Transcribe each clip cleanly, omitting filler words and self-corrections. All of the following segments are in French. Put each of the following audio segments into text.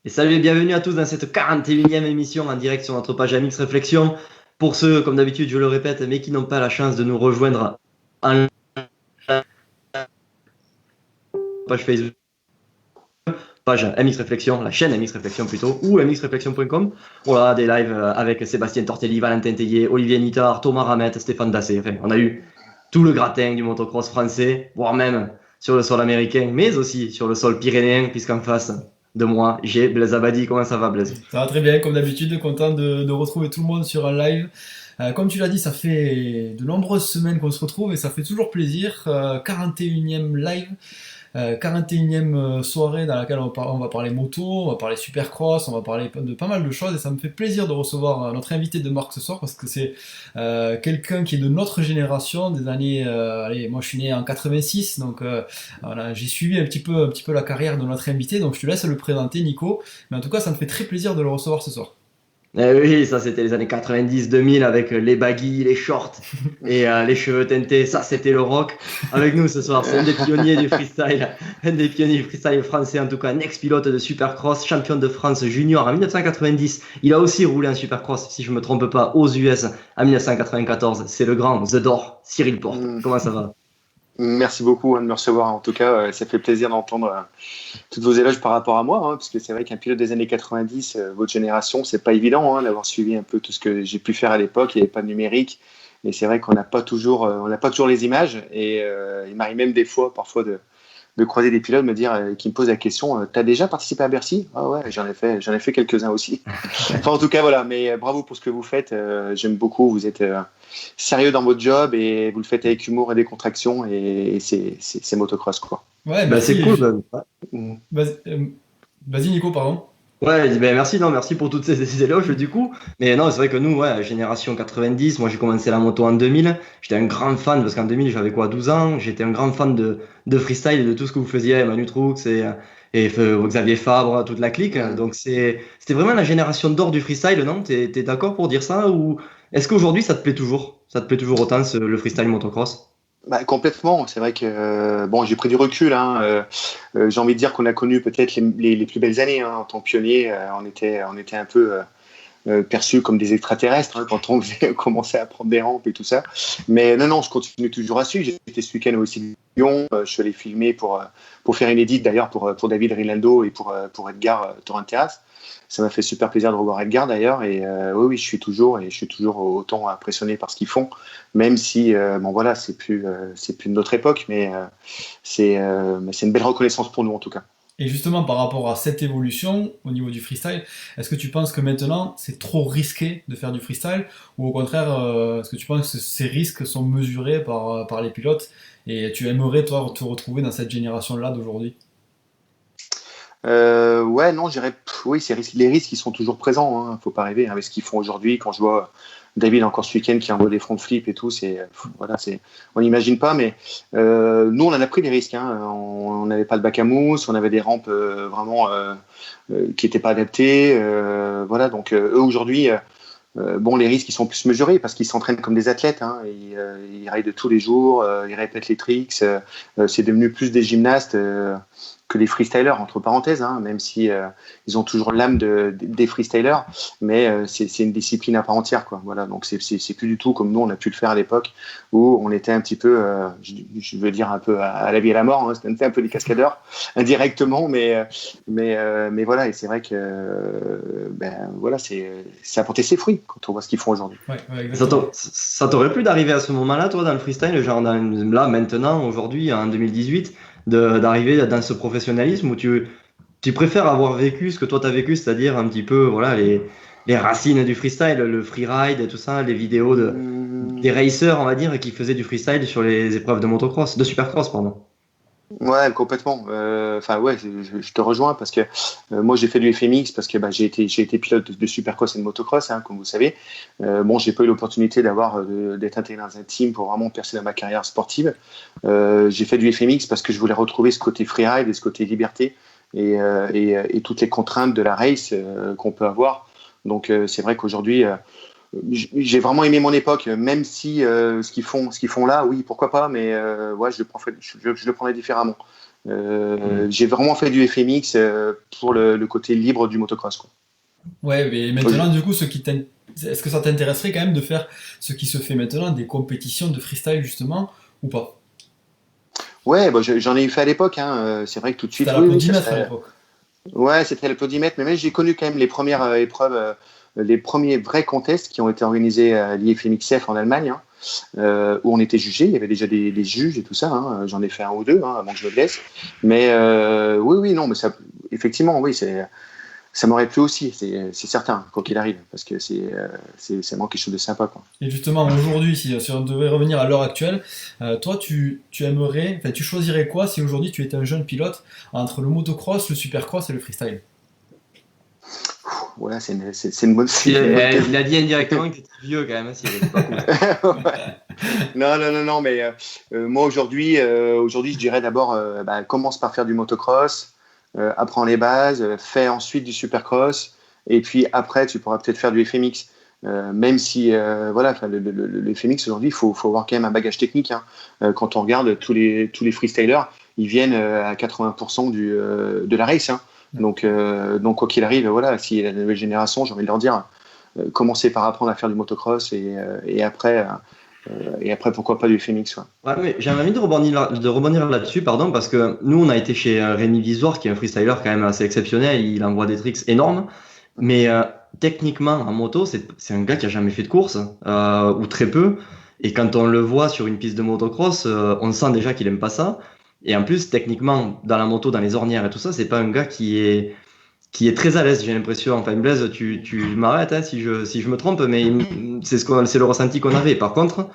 Et salut et bienvenue à tous dans cette 41e émission en direct sur notre page Amix Réflexion. Pour ceux, comme d'habitude, je le répète, mais qui n'ont pas la chance de nous rejoindre en page Facebook, page MX Réflexion, la chaîne MX Réflexion plutôt, ou mxreflexion.com. Voilà, des lives avec Sébastien Tortelli, Valentin Tellier, Olivier Nittard, Thomas Ramette, Stéphane Dassé. Enfin, on a eu tout le gratin du motocross français, voire même sur le sol américain, mais aussi sur le sol pyrénéen, puisqu'en face de moi, j'ai Blaise Abadi. Comment ça va, Blaise? Ça va très bien, comme d'habitude, content de retrouver tout le monde sur un live. Comme tu l'as dit, ça fait de nombreuses semaines qu'on se retrouve et ça fait toujours plaisir. 41e live, 41e soirée dans laquelle on va parler moto, on va parler supercross, on va parler de pas mal de choses et ça me fait plaisir de recevoir notre invité de marque ce soir parce que c'est quelqu'un qui est de notre génération, des années... allez, moi je suis né en 86, donc voilà, j'ai suivi un petit peu la carrière de notre invité, donc je te laisse le présenter, Nico. Mais en tout cas, ça me fait très plaisir de le recevoir ce soir. Eh oui, ça c'était les années 90-2000 avec les baggy, les shorts et les cheveux teintés. Ça c'était le rock. Avec nous ce soir, c'est un des pionniers du freestyle, un des pionniers du freestyle français, en tout cas un ex-pilote de Supercross, champion de France junior en 1990. Il a aussi roulé en Supercross, si je ne me trompe pas, aux US en 1994. C'est le grand The Door, Cyril Porte. Mm. Comment ça va? Merci beaucoup de me recevoir. En tout cas, ça fait plaisir d'entendre toutes vos éloges par rapport à moi, parce que c'est vrai qu'un pilote des années 90, votre génération, c'est pas évident d'avoir suivi un peu tout ce que j'ai pu faire à l'époque. Il n'y avait pas de numérique, mais c'est vrai qu'on n'a pas toujours, les images. Et il m'arrive même des fois, parfois, de croiser des pilotes, qui me posent la question, t'as déjà participé à Bercy? Ah ouais, j'en ai fait quelques-uns aussi. Enfin, en tout cas, voilà. Mais bravo pour ce que vous faites. J'aime beaucoup. Vous êtes sérieux dans votre job et vous le faites avec humour et décontraction et c'est motocross, quoi. Ouais, Ben, c'est merci. cool. Ben. Mm. Vas-y, Nico, pardon. Ouais, ben merci, non, merci pour toutes ces éloges du coup. Mais non, c'est vrai que nous, ouais, génération 90, moi j'ai commencé la moto en 2000. J'étais un grand fan parce qu'en 2000 j'avais quoi, 12 ans. J'étais un grand fan de freestyle et de tout ce que vous faisiez, Manu Troux et Xavier Fabre, toute la clique. Donc c'était vraiment la génération d'or du freestyle, non? T'es d'accord pour dire ça? Ou est-ce qu'aujourd'hui ça te plaît toujours? Ça te plaît toujours autant le freestyle motocross? Bah, complètement. C'est vrai que bon, j'ai pris du recul. J'ai envie de dire qu'on a connu peut-être les plus belles années en tant que pionnier. On était un peu perçus comme des extraterrestres quand on commençait à prendre des rampes et tout ça. Mais non, je continue toujours à suivre. J'étais ce week-end aussi à Lyon. Je suis allé filmer pour faire une édite d'ailleurs pour David Rinaldo et pour Edgar Torrenteras. Ça m'a fait super plaisir de revoir Edgar d'ailleurs. Et oui, je suis toujours autant impressionné par ce qu'ils font, même si bon voilà, c'est plus de notre époque, mais c'est une belle reconnaissance pour nous en tout cas. Et justement, par rapport à cette évolution au niveau du freestyle, est-ce que tu penses que maintenant c'est trop risqué de faire du freestyle ou au contraire, est-ce que tu penses que ces risques sont mesurés par les pilotes et tu aimerais toi te retrouver dans cette génération-là d'aujourd'hui? Ouais, non, je dirais, oui, les risques, ils sont toujours présents. Faut pas rêver avec ce qu'ils font aujourd'hui. Quand je vois David encore ce week-end qui envoie des front flips et tout, voilà, on n'imagine pas. Mais nous, on en a pris des risques. On n'avait pas de bac à mousse, on avait des rampes vraiment qui n'étaient pas adaptées. Voilà, donc eux aujourd'hui. Bon, les risques ils sont plus mesurés parce qu'ils s'entraînent comme des athlètes. Ils raident tous les jours, ils répètent les tricks. C'est devenu plus des gymnastes que des freestylers, entre parenthèses, même si ils ont toujours l'âme des freestylers, mais c'est une discipline à part entière, quoi. Voilà, donc c'est plus du tout comme nous on a pu le faire à l'époque où on était un petit peu, je veux dire un peu à la vie et à la mort. C'était un peu des cascadeurs indirectement, mais voilà, et c'est vrai que ben voilà, ça a porté ses fruits quand on voit ce qu'ils font aujourd'hui. Ouais, Ça exactement. ça t'aurait plu d'arriver à ce moment-là, toi, dans le freestyle, genre là, maintenant, aujourd'hui, en 2018, d'arriver dans ce professionnalisme où tu préfères avoir vécu ce que toi t'as vécu, c'est-à-dire un petit peu, voilà, les racines du freestyle, le freeride et tout ça, les vidéos des racers, on va dire, qui faisaient du freestyle sur les épreuves de motocross, de supercross, pardon. Ouais, complètement. Enfin, ouais, je te rejoins parce que moi j'ai fait du FMX parce que j'ai été pilote de supercross et de motocross, comme vous savez. Bon, j'ai pas eu l'opportunité d'être intégré dans un team pour vraiment percer dans ma carrière sportive. J'ai fait du FMX parce que je voulais retrouver ce côté freeride et ce côté liberté et toutes les contraintes de la race qu'on peut avoir. Donc c'est vrai qu'aujourd'hui j'ai vraiment aimé mon époque, même si ce qu'ils font là, oui, pourquoi pas, mais ouais, je le prendrais différemment. J'ai vraiment fait du FMX pour le côté libre du motocross, quoi. Ouais, mais maintenant, du coup, est-ce que ça t'intéresserait quand même de faire ce qui se fait maintenant, des compétitions de freestyle justement, ou pas? Ouais, bah, j'en ai eu fait à l'époque, hein. C'est vrai que tout de suite, C'était à oui, ça l'applaudimètre à serait. l'époque. Ouais, c'était l'applaudimètre, mais même j'ai connu quand même les premières épreuves, les premiers vrais contests qui ont été organisés à l'IFMXF en Allemagne, hein, où on était jugé. Il y avait déjà des juges et tout ça, hein. J'en ai fait un ou deux, hein, avant que je me blesse. Mais oui, oui, non, mais ça, effectivement, oui, ça m'aurait plu aussi, c'est certain, quoi qu'il arrive, parce que c'est vraiment quelque chose de sympa, quoi. Et justement, aujourd'hui, si on devait revenir à l'heure actuelle, toi, tu choisirais quoi si aujourd'hui tu étais un jeune pilote entre le motocross, le supercross et le freestyle? Voilà, c'est une bonne, c'est une bonne question. Il a dit indirectement que t'étais vieux quand même, hein, Cyril, c'est pas cool. Ouais. Non, non, non, non, mais moi aujourd'hui, je dirais d'abord, commence par faire du motocross, apprends les bases, fais ensuite du supercross, et puis après, tu pourras peut-être faire du FMX. Même si, voilà, enfin, le FMX aujourd'hui, il faut avoir quand même un bagage technique, hein. Quand on regarde tous les freestylers, ils viennent à 80% de la race, hein. Donc quoi qu'il arrive, voilà, si la nouvelle génération, j'ai envie de leur dire, commencez par apprendre à faire du motocross et après pourquoi pas du FMX, ouais. Ouais, mais j'avais envie de rebondir là-dessus, pardon, parce que nous, on a été chez Rémi Visoire, qui est un freestyler quand même assez exceptionnel. Il envoie des tricks énormes. Mais techniquement, en moto, c'est un gars qui a jamais fait de course, ou très peu. Et quand on le voit sur une piste de motocross, on sent déjà qu'il aime pas ça. Et en plus, techniquement, dans la moto, dans les ornières et tout ça, c'est pas un gars qui est très à l'aise, j'ai l'impression. Enfin, Blaise, tu m'arrêtes, hein, si je me trompe, mais c'est le ressenti qu'on avait. Par contre,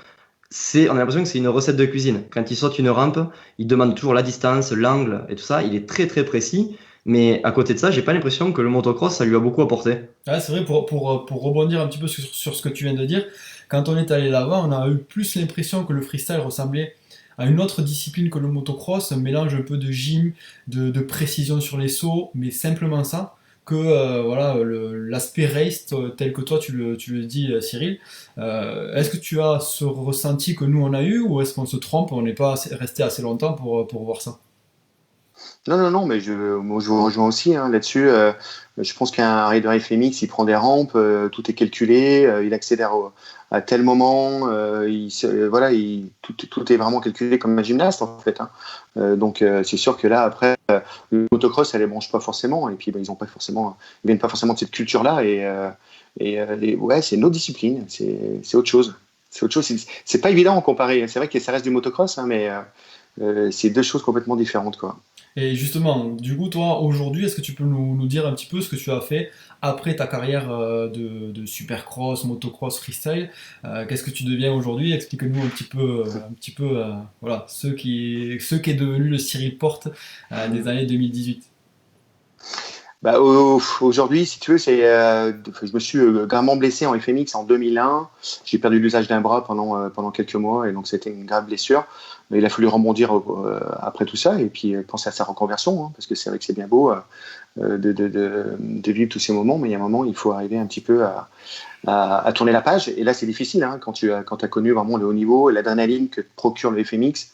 on a l'impression que c'est une recette de cuisine. Quand il saute une rampe, il demande toujours la distance, l'angle et tout ça. Il est très très précis. Mais à côté de ça, j'ai pas l'impression que le motocross, ça lui a beaucoup apporté. Ouais, c'est vrai, pour rebondir un petit peu sur ce que tu viens de dire, quand on est allé là-bas, on a eu plus l'impression que le freestyle ressemblait à une autre discipline que le motocross, un mélange un peu de gym, de précision sur les sauts, mais simplement ça, que voilà, l'aspect race tel que toi tu le dis, Cyril. Est-ce que tu as ce ressenti que nous on a eu, ou est-ce qu'on se trompe, on n'est pas resté assez longtemps pour voir ça? Non, non, non, mais moi, je vous rejoins aussi, hein, là-dessus. Je pense qu'un rider FMX, il prend des rampes, tout est calculé, il accélère à tel moment, voilà, tout est vraiment calculé comme un gymnaste en fait, hein. Donc c'est sûr que là après, le motocross, ça les branche pas forcément, et puis ils viennent pas forcément de cette culture-là, et ouais, c'est une autre discipline, c'est autre chose. C'est autre chose. C'est pas évident à comparer. C'est vrai que ça reste du motocross, hein, mais c'est deux choses complètement différentes, quoi. Et justement, du coup, toi, aujourd'hui, est-ce que tu peux nous dire un petit peu ce que tu as fait après ta carrière de supercross, motocross, freestyle? Qu'est-ce que tu deviens aujourd'hui? Explique-nous un petit peu, voilà, ce qu'est devenu le Cyril Porte des années 2018. Bah, aujourd'hui, si tu veux, je me suis gravement blessé en FMX en 2001. J'ai perdu l'usage d'un bras pendant quelques mois, et donc c'était une grave blessure. Mais il a fallu rebondir après tout ça, et puis penser à sa reconversion, hein, parce que c'est vrai que c'est bien beau de vivre tous ces moments, mais il y a un moment, il faut arriver un petit peu à tourner la page. Et là, c'est difficile, hein, quand tu as connu vraiment le haut niveau, l'adrénaline que procure le FMX,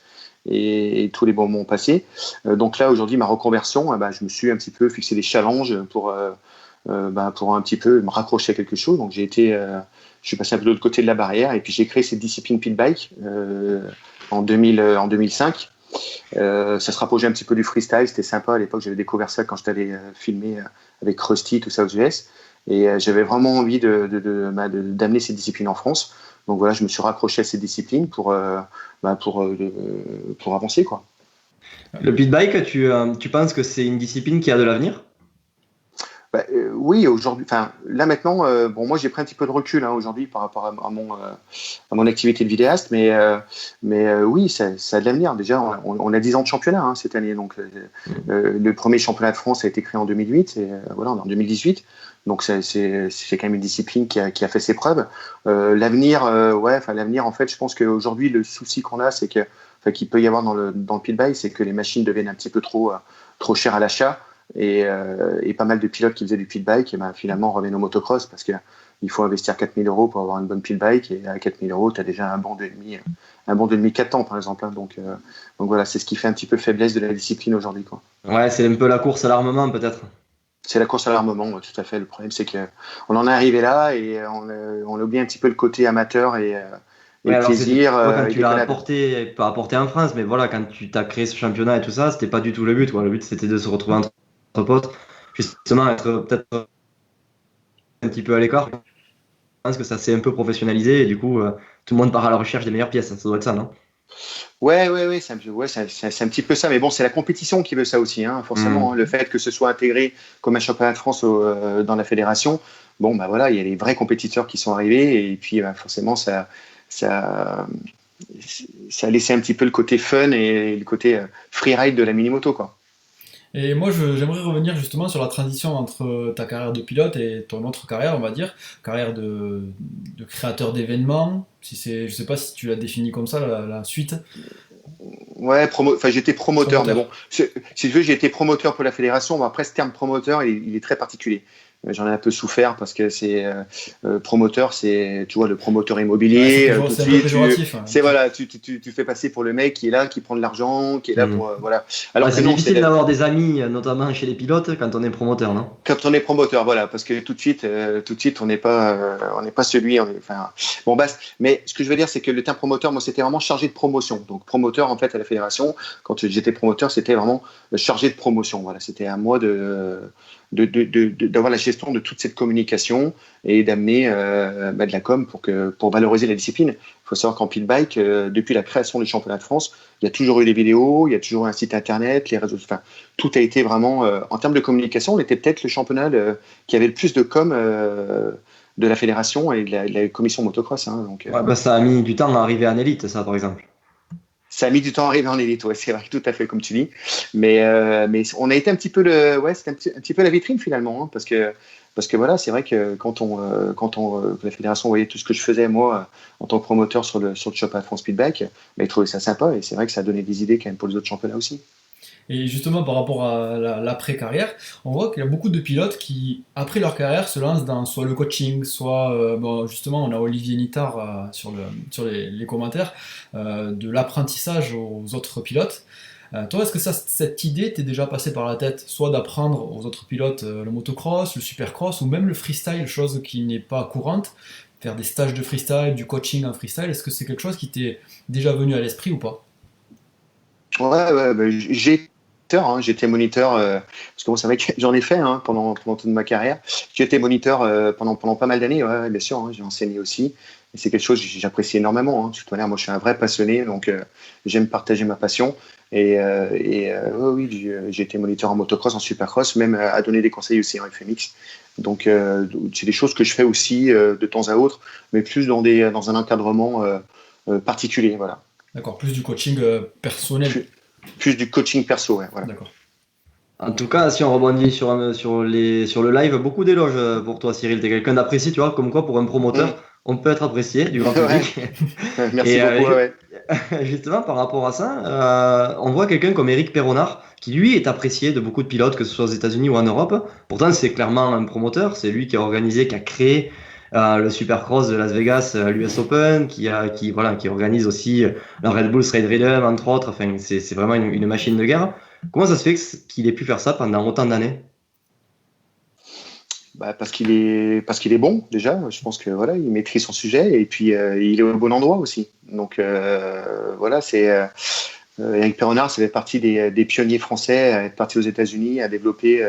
et tous les bons moments passés. Donc là, aujourd'hui, ma reconversion, je me suis un petit peu fixé des challenges pour un petit peu me raccrocher à quelque chose. Donc je suis passé un peu de l'autre côté de la barrière, et puis j'ai créé cette discipline pit bike en 2005. Ça se rapprochait un petit peu du freestyle, c'était sympa à l'époque. J'avais découvert ça quand j'étais allé filmer avec Krusty, tout ça aux US, et j'avais vraiment envie d'amener cette discipline en France. Donc voilà, je me suis raccroché à cette discipline pour avancer, quoi. Le pit bike, tu penses que c'est une discipline qui a de l'avenir? Oui, aujourd'hui, enfin là maintenant, bon, moi j'ai pris un petit peu de recul, hein, aujourd'hui par rapport à mon activité de vidéaste, mais oui, ça a de l'avenir. Déjà, on a 10 ans de championnat, hein, cette année, donc le premier championnat de France a été créé en 2008, et voilà, on est en 2018. Donc c'est quand même une discipline qui a fait ses preuves. L'avenir, l'avenir, en fait, je pense qu'aujourd'hui le souci qu'on a, c'est qu'il peut y avoir dans le pit bike, c'est que les machines deviennent un petit peu trop chères à l'achat. Et pas mal de pilotes qui faisaient du pit bike, finalement reviennent au motocross, parce que il faut investir 4 000 euros pour avoir une bonne pit bike, et à 4 000 euros, tu as déjà un banc de demi, 4 ans, par exemple. Hein. Donc voilà, c'est ce qui fait un petit peu faiblesse de la discipline aujourd'hui, quoi. Ouais, c'est un peu la course à l'armement, peut-être. C'est la course à l'armement, ouais, tout à fait. Le problème, c'est qu'on en est arrivé là et on oublie un petit peu le côté amateur et Ouais, le alors plaisir. quand Et tu l'as déconnade. pas apporté en France, mais voilà, quand tu t'as créé ce championnat et tout ça, c'était pas du tout le but, quoi. Le but, c'était de se retrouver entre potes, justement, être peut-être un petit peu à l'écart. Je pense que ça s'est un peu professionnalisé et du coup, tout le monde part à la recherche des meilleures pièces. Ça doit être ça, non? Ouais, c'est un petit peu ça. Mais bon, c'est la compétition qui veut ça aussi, hein, forcément. Hein. Le fait que ce soit intégré comme un championnat de France dans la fédération, bon, bah voilà, il y a les vrais compétiteurs qui sont arrivés et puis forcément, ça, ça a laissé un petit peu le côté fun et le côté freeride de la mini-moto, quoi. Et moi, j'aimerais revenir justement sur la transition entre ta carrière de pilote et ton autre carrière, on va dire, carrière de créateur d'événements. Si c'est, je sais pas si tu l'as défini comme ça, la suite. Ouais, enfin, j'étais promoteur, mais Promoteur. bon, si tu veux, j'ai été promoteur pour la fédération. Bon, après, ce terme promoteur, il est très particulier. J'en ai un peu souffert parce que c'est promoteur, c'est, tu vois, le promoteur Ouais, immobilier. Tout de c'est un peu suite, péjoratif, hein, c'est voilà, tu fais passer pour le mec qui est là, qui prend de l'argent, qui est là pour voilà. Ouais, Alors que c'est non, difficile c'est d'avoir des amis, notamment chez les pilotes, quand on est promoteur, non? quand on est promoteur, voilà, parce que tout de suite, on n'est pas celui, enfin, bon, bah, mais ce que je veux dire, c'est que le terme promoteur, moi, c'était vraiment chargé de promotion. Donc, promoteur, en fait, à la fédération, quand j'étais promoteur, c'était vraiment chargé de promotion. Voilà, c'était à moi d'avoir la gestion de toute cette communication et d'amener de la com pour valoriser la discipline. Il faut savoir qu'en pit bike, depuis la création du championnat de France, il y a toujours eu des vidéos, il y a toujours eu un site internet, les réseaux, enfin, tout a été vraiment, en termes de communication, on était peut-être le championnat qui avait le plus de com de la fédération et de la commission motocross. Hein, donc, Ouais, bah, ça a mis du temps à arriver en élite, ça, par exemple. ça a mis du temps à arriver en élite, ouais, c'est vrai, tout à fait comme tu dis. Mais on a été un petit peu c'était un petit peu la vitrine finalement, hein, parce que voilà, c'est vrai que quand la fédération voyait tout ce que je faisais moi en tant que promoteur sur le championnat de France Speedback, bah, ils trouvaient ça sympa et c'est vrai que ça a donné des idées quand même pour les autres championnats aussi. Et justement, par rapport à l'après-carrière, on voit qu'il y a beaucoup de pilotes qui, après leur carrière, se lancent dans soit le coaching, soit, bon, justement, on a Olivier Nittard sur les commentaires, de l'apprentissage aux autres pilotes. Toi, est-ce que cette idée t'est déjà passée par la tête, soit d'apprendre aux autres pilotes le motocross, le supercross, ou même le freestyle, chose qui n'est pas courante, faire des stages de freestyle, du coaching en freestyle, est-ce que c'est quelque chose qui t'est déjà venu à l'esprit ou pas? Ouais, bah, j'étais moniteur, parce que bon, c'est vrai que j'en ai fait hein, pendant toute ma carrière. J'ai été moniteur pendant pas mal d'années, ouais, bien sûr, hein, j'ai enseigné aussi. Et c'est quelque chose que j'apprécie énormément. Hein. De toute manière, moi, je suis un vrai passionné, donc j'aime partager ma passion. Oui, j'ai été moniteur en motocross, en supercross, même à donner des conseils aussi en FMX. Donc, c'est des choses que je fais aussi de temps à autre, mais plus dans un encadrement particulier, voilà. D'accord, plus du coaching personnel. Plus, plus du coaching perso, ouais, voilà. D'accord. En tout cas, si on rebondit sur le live, beaucoup d'éloges pour toi, Cyril. T'es quelqu'un d'apprécié, tu vois, comme quoi pour un promoteur, on peut être apprécié du grand Ouais, public. merci Et beaucoup, ouais. justement, par rapport à ça, on voit quelqu'un comme Eric Peronnard, qui lui est apprécié de beaucoup de pilotes, que ce soit aux États-Unis ou en Europe. Pourtant, c'est clairement un promoteur. C'est lui qui a organisé, qui a créé le Supercross de Las Vegas, l'US Open, voilà, qui organise aussi la Red Bull Street Rhythm, entre autres. Enfin, c'est vraiment une machine de guerre. Comment ça se fait qu'il ait pu faire ça pendant autant d'années? Bah, parce qu'il est bon déjà. Je pense que voilà, il maîtrise son sujet et puis il est au bon endroit aussi. Donc voilà, c'est Eric Peronnard, ça fait partie des pionniers français à être parti aux États-Unis à développer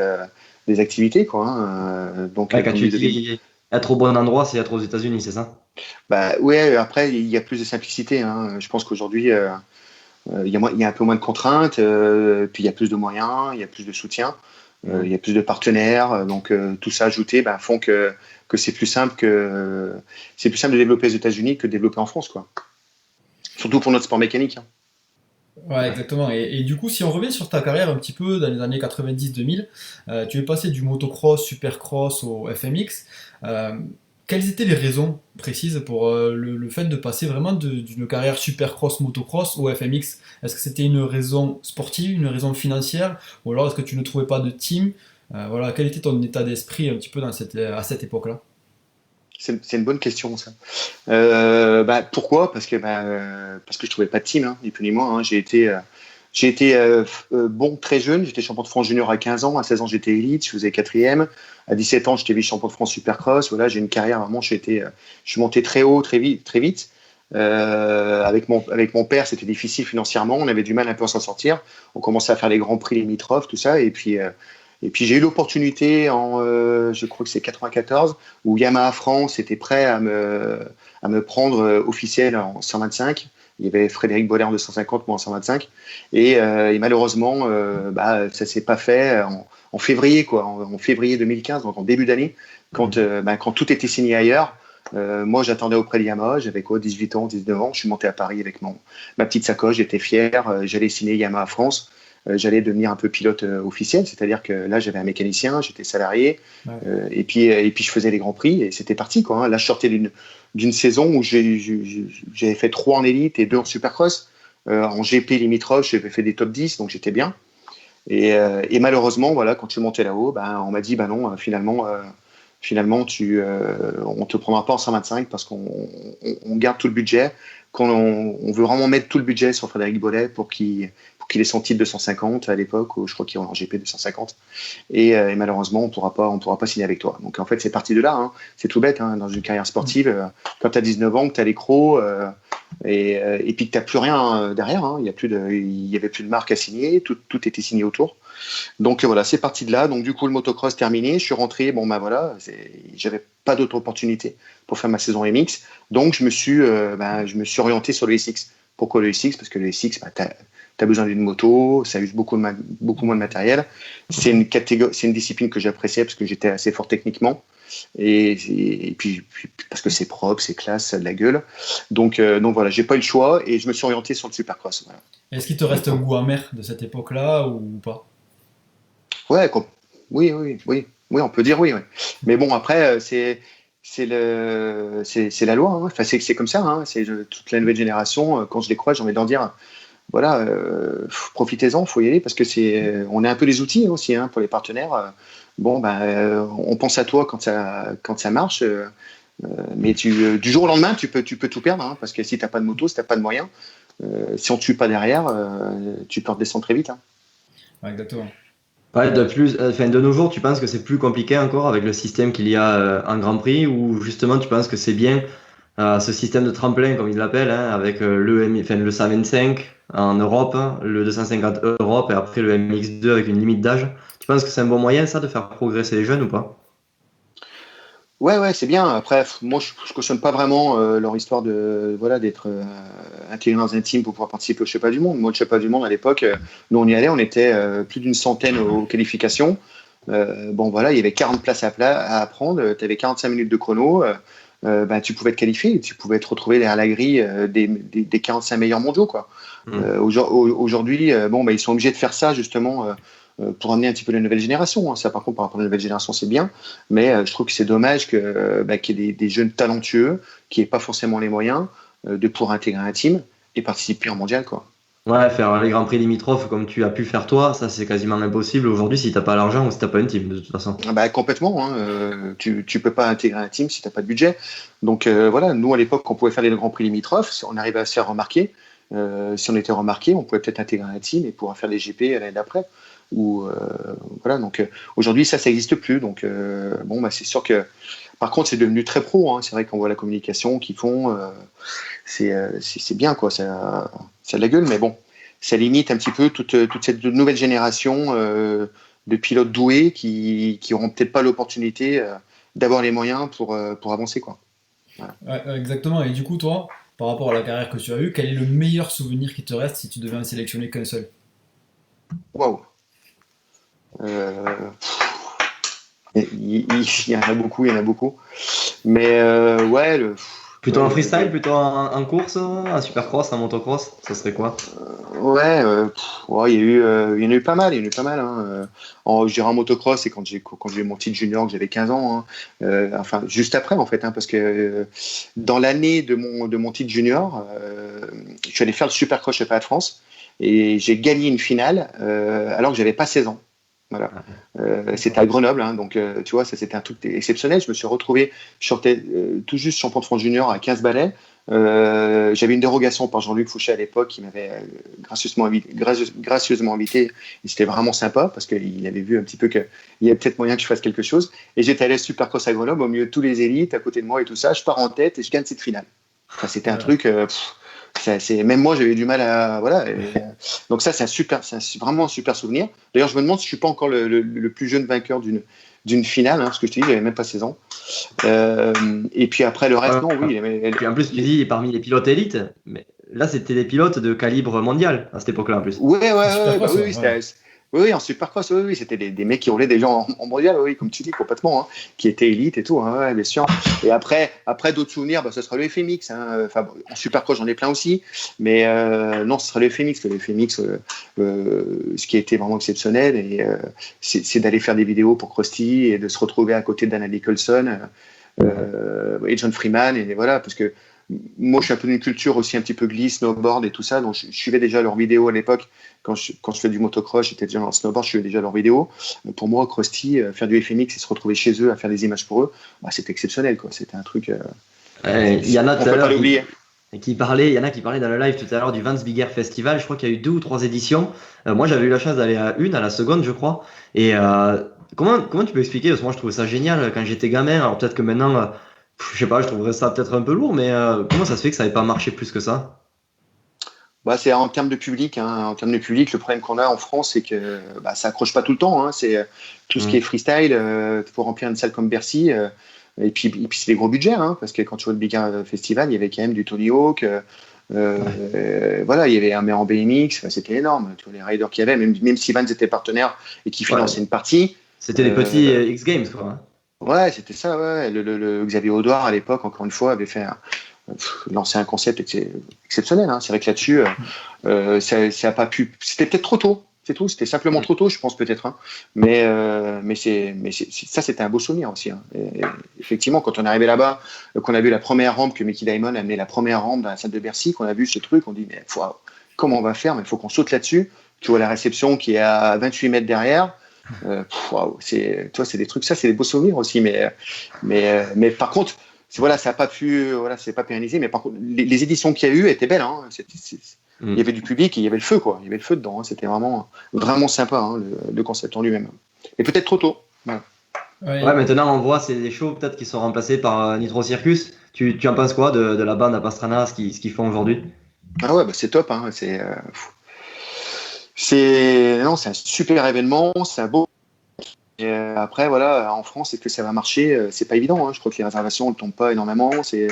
des activités quoi. Hein. Donc Ouais, quand comme tu il le dis être au bon endroit, c'est être aux États-Unis, c'est ça? bah ouais. Après, il y a plus de simplicité. Hein. Je pense qu'aujourd'hui, il y a un peu moins de contraintes, puis il y a plus de moyens, il y a plus de soutien. Il y a plus de partenaires, donc tout ça ajouté font que c'est plus simple de développer aux États-Unis que de développer en France, quoi. Surtout pour notre sport mécanique. Hein. Ouais, exactement. Et du coup, si on revient sur ta carrière un petit peu dans les années 90-2000, tu es passé du motocross, supercross au FMX. Euh, Quelles étaient les raisons précises pour le fait de passer vraiment d'une carrière supercross, motocross au FMX? Est-ce que c'était une raison sportive, une raison financière, ou alors est-ce que tu ne trouvais pas de team? Voilà, quel était ton état d'esprit un petit peu à cette époque-là? C'est une bonne question, ça. Pourquoi? Parce que je trouvais pas de team, hein, ni plus ni moins. Hein. J'ai été bon très jeune. J'étais champion de France junior à 15 ans. À 16 ans, j'étais élite. Je faisais quatrième. À 17 ans, j'étais vice-champion de France Supercross. Voilà, j'ai une carrière vraiment. Je suis monté très haut, très vite, très vite. Avec mon père, c'était difficile financièrement. On avait du mal un peu à s'en sortir. On commençait à faire les grands prix limitrophes, tout ça. Et puis j'ai eu l'opportunité je crois que c'est 94, où Yamaha France était prêt à me prendre officiel en 125. Il y avait Frédéric Boller en 250, moi en 125. Et malheureusement, ça s'est pas fait en février, quoi, en février 2015, donc en début d'année, quand tout était signé ailleurs. Moi, j'attendais auprès de Yamaha, j'avais 18 ans, 19 ans. Je suis monté à Paris avec ma petite sacoche, j'étais fier. J'allais signer Yamaha France. J'allais devenir un peu pilote officiel, c'est-à-dire que là j'avais un mécanicien, j'étais salarié, ouais. Et puis je faisais les grands prix et c'était parti, quoi. Hein. Là je sortais d'une saison où j'avais fait 3 en élite et 2 en supercross. En GP limitrophe, j'avais fait des top 10, donc j'étais bien. Et malheureusement, voilà, quand je suis monté là-haut, on m'a dit non, finalement on te prendra pas en 125 parce qu'on garde tout le budget. On veut vraiment mettre tout le budget sur Frédéric Bollet pour qu'il ait son titre de 150 à l'époque, où je crois qu'il est en GP de 150. Et malheureusement, on pourra pas signer avec toi. Donc en fait, c'est parti de là. Hein. C'est tout bête, hein, dans une carrière sportive. Quand tu as 19 ans, que tu as l'écro et puis que tu n'as plus rien derrière. Hein. Il y avait plus de marque à signer. Tout était signé autour. Donc voilà, c'est parti de là. Donc du coup, le motocross terminé. Je suis rentré. J'avais pas d'autre opportunité pour faire ma saison MX. Donc je me suis orienté sur le SX. Pourquoi le SX? Parce que le SX, tu as besoin d'une moto, ça use beaucoup moins de matériel. C'est une discipline que j'appréciais parce que j'étais assez fort techniquement. Et puis parce que c'est propre, c'est classe, ça a de la gueule. Donc voilà, j'ai pas eu le choix et je me suis orienté sur le supercross. Voilà. Est-ce qu'il te reste un goût amer de cette époque-là ou pas? Ouais, oui, on peut dire oui. Mais bon, après, c'est la loi. Hein. Enfin, c'est comme ça. Hein. C'est toute la nouvelle génération. Quand je les croise, j'ai envie de leur dire, voilà, profitez-en, faut y aller parce que on est un peu les outils aussi, hein, pour les partenaires. On pense à toi quand ça marche. Mais du jour au lendemain, tu peux tout perdre, hein, parce que si t'as pas de moto, si t'as pas de moyens, si on te suit pas derrière, tu peux redescendre très vite. Hein. Ouais, exactement. Ouais, de nos jours, tu penses que c'est plus compliqué encore avec le système qu'il y a en Grand Prix, ou justement tu penses que c'est bien ce système de tremplin comme ils l'appellent, hein, avec le 125 en Europe, le 250 Europe et après le MX2 avec une limite d'âge. Tu penses que c'est un bon moyen ça de faire progresser les jeunes ou pas? Ouais, c'est bien. Après, moi, je cautionne pas vraiment leur histoire d'être intégré dans un team pour pouvoir participer au Championnat du Monde. Moi, le Championnat du Monde, à l'époque, nous, on y allait, on était plus d'une centaine aux qualifications. Il y avait 40 places à prendre, tu avais 45 minutes de chrono, tu pouvais te qualifier, tu pouvais te retrouver derrière la grille des 45 meilleurs mondiaux, quoi. Aujourd'hui, ils sont obligés de faire ça, justement, pour amener un petit peu la nouvelle génération. Hein. Ça, par contre, par rapport à la nouvelle génération, c'est bien. Mais je trouve que c'est dommage qu'il y ait des jeunes talentueux qui n'aient pas forcément les moyens de pouvoir intégrer un team et participer en mondial, quoi. Ouais, faire les grands prix limitrophes comme tu as pu faire toi, ça c'est quasiment impossible aujourd'hui si t'as pas l'argent ou si t'as pas une team de toute façon. Complètement. Hein. Tu peux pas intégrer un team si t'as pas de budget. Donc voilà, nous à l'époque, on pouvait faire les grands prix limitrophes, si on arrivait à se faire remarquer. Si on était remarqué, on pouvait peut-être intégrer un team et pouvoir faire les GP l'année d'après. Donc aujourd'hui ça n'existe plus. Donc c'est sûr que par contre c'est devenu très pro. Hein. C'est vrai qu'on voit la communication qu'ils font, c'est bien, quoi. Ça a de la gueule, mais bon, ça limite un petit peu toute cette nouvelle génération de pilotes doués qui auront peut-être pas l'opportunité d'avoir les moyens pour avancer, quoi. Voilà. Ouais, exactement. Et du coup, toi, par rapport à la carrière que tu as eue, quel est le meilleur souvenir qui te reste si tu devais en sélectionner qu'un seul? Waouh. Il y en a beaucoup. Mais plutôt en freestyle, plutôt en course, en supercross, en motocross, ça serait quoi? Il y en a eu pas mal. Hein. Je dirais en motocross, c'est quand j'ai eu mon titre junior, que j'avais 15 ans. Hein. Juste après, en fait, hein, parce que dans l'année de mon titre junior, je suis allé faire le supercross championnat de France et j'ai gagné une finale alors que j'avais pas 16 ans. Voilà. C'était à Grenoble, hein, donc tu vois, ça c'était un truc exceptionnel. Je me suis retrouvé, je sortais tout juste champion de France junior à 15 balais. J'avais une dérogation par Jean-Luc Fouché à l'époque qui m'avait gracieusement invité. Et c'était vraiment sympa parce qu'il avait vu un petit peu qu'il y avait peut-être moyen que je fasse quelque chose. Et j'étais allé à Supercross à Grenoble au milieu de tous les élites à côté de moi et tout ça. Je pars en tête et je gagne cette finale. Enfin, c'était un truc. Même moi, j'avais du mal à. Voilà. Donc, ça, c'est vraiment un super souvenir. D'ailleurs, je me demande si je ne suis pas encore le plus jeune vainqueur d'une finale, hein, parce que je te dis, j'avais même pas 16 ans. Et puis après, le reste, non, oui. Puis en plus, tu dis parmi les pilotes élites, mais là, c'était des pilotes de calibre mondial à cette époque-là, en plus. Oui, en Supercross, oui, c'était des mecs qui roulaient déjà en mondial, oui, comme tu dis, complètement, hein, qui étaient élites et tout, hein, ouais, bien sûr. Et après d'autres souvenirs, ce sera le FMX. Hein, enfin, en Supercross, j'en ai plein aussi, mais non, ce sera le FMX. Le FMX, ce qui a été vraiment exceptionnel, c'est d'aller faire des vidéos pour Krusty et de se retrouver à côté d'Anna Nicholson et John Freeman, et voilà, parce que moi, je suis un peu d'une culture aussi un petit peu glisse, snowboard et tout ça, donc je suivais déjà leurs vidéos à l'époque. Quand je fais du motocross, j'étais déjà dans le snowboard, je suivais déjà leurs vidéos. Pour moi, Krusty, faire du FMX et se retrouver chez eux à faire des images pour eux, c'était exceptionnel, quoi. C'était un truc. Il y en a tout à l'heure l'oublier. Il y en a qui parlaient dans le live tout à l'heure du Vans Big Air Festival. Je crois qu'il y a eu 2 ou 3 éditions. Moi, j'avais eu la chance d'aller à la seconde, je crois. Et comment tu peux expliquer? Parce que moi, je trouvais ça génial quand j'étais gamin. Alors peut-être que maintenant, je sais pas, je trouverais ça peut-être un peu lourd, mais comment ça se fait que ça n'avait pas marché plus que ça? C'est en termes de public. Hein. En termes de public, le problème qu'on a en France, c'est que ça accroche pas tout le temps. Hein. C'est tout ce qui est freestyle. Faut remplir une salle comme Bercy. Et puis c'est des gros budgets, hein, parce que quand tu vois le Big Air Festival, il y avait quand même du Tony Hawk. Voilà, il y avait un maire en BMX. Enfin, c'était énorme. Tu vois les riders qu'il y avait, même si Vans était partenaire et qui finançait une partie. C'était des petits X Games, quoi. Hein. Ouais, c'était ça. Ouais. Le Xavier Audouard à l'époque, encore une fois, avait fait lancer un concept exceptionnel. Hein. C'est vrai que là-dessus, ça a pas pu. C'était peut-être trop tôt. C'est tout. C'était simplement trop tôt, je pense peut-être. Hein. Mais ça, c'était un beau souvenir aussi. Hein. Et effectivement, quand on est arrivé là-bas, qu'on a vu la première rampe que Mickey Diamond a amené la première rampe dans la salle de Bercy, qu'on a vu ce truc, on dit mais comment on va faire? Mais il faut qu'on saute là-dessus. Tu vois la réception qui est à 28 mètres derrière. C'est des trucs. Ça, c'est des beaux souvenirs aussi. Mais par contre. Ça n'a pas pu, c'est pas pérennisé, mais par contre, les éditions qu'il y a eu étaient belles. Hein. Il y avait du public et il y avait le feu, quoi. Il y avait le feu dedans. Hein. C'était vraiment, vraiment sympa, hein, le concept en lui-même. Et peut-être trop tôt. Voilà. Ouais, maintenant on voit c'est des shows peut-être qui sont remplacés par Nitro Circus. Tu en penses quoi de la bande à Pastrana, ce qu'ils font aujourd'hui? Ah ouais, c'est top. Hein. C'est un super événement, c'est un beau. Et après, voilà, en France, est-ce que ça va marcher? C'est pas évident. Hein. Je crois que les réservations ne tombent pas énormément. C'est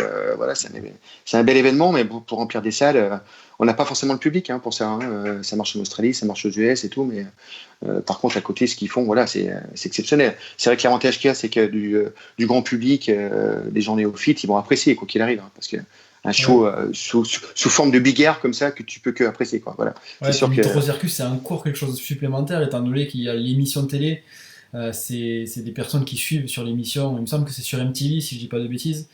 un bel événement, mais pour remplir des salles, on n'a pas forcément le public hein, pour ça. Hein. Ça marche en Australie, ça marche aux US et tout, mais par contre, à côté, ce qu'ils font, c'est exceptionnel. C'est vrai que l'avantage qu'il y a, c'est que du grand public, des gens néophytes, ils vont apprécier quoi qu'il arrive, hein, parce que un show sous forme de big air comme ça que tu peux que apprécier quoi. Voilà. Ouais, c'est sûr que Nitro Circus, c'est encore quelque chose de supplémentaire étant donné qu'il y a l'émission télé. C'est des personnes qui suivent sur l'émission. Il me semble que c'est sur MTV si je dis pas de bêtises.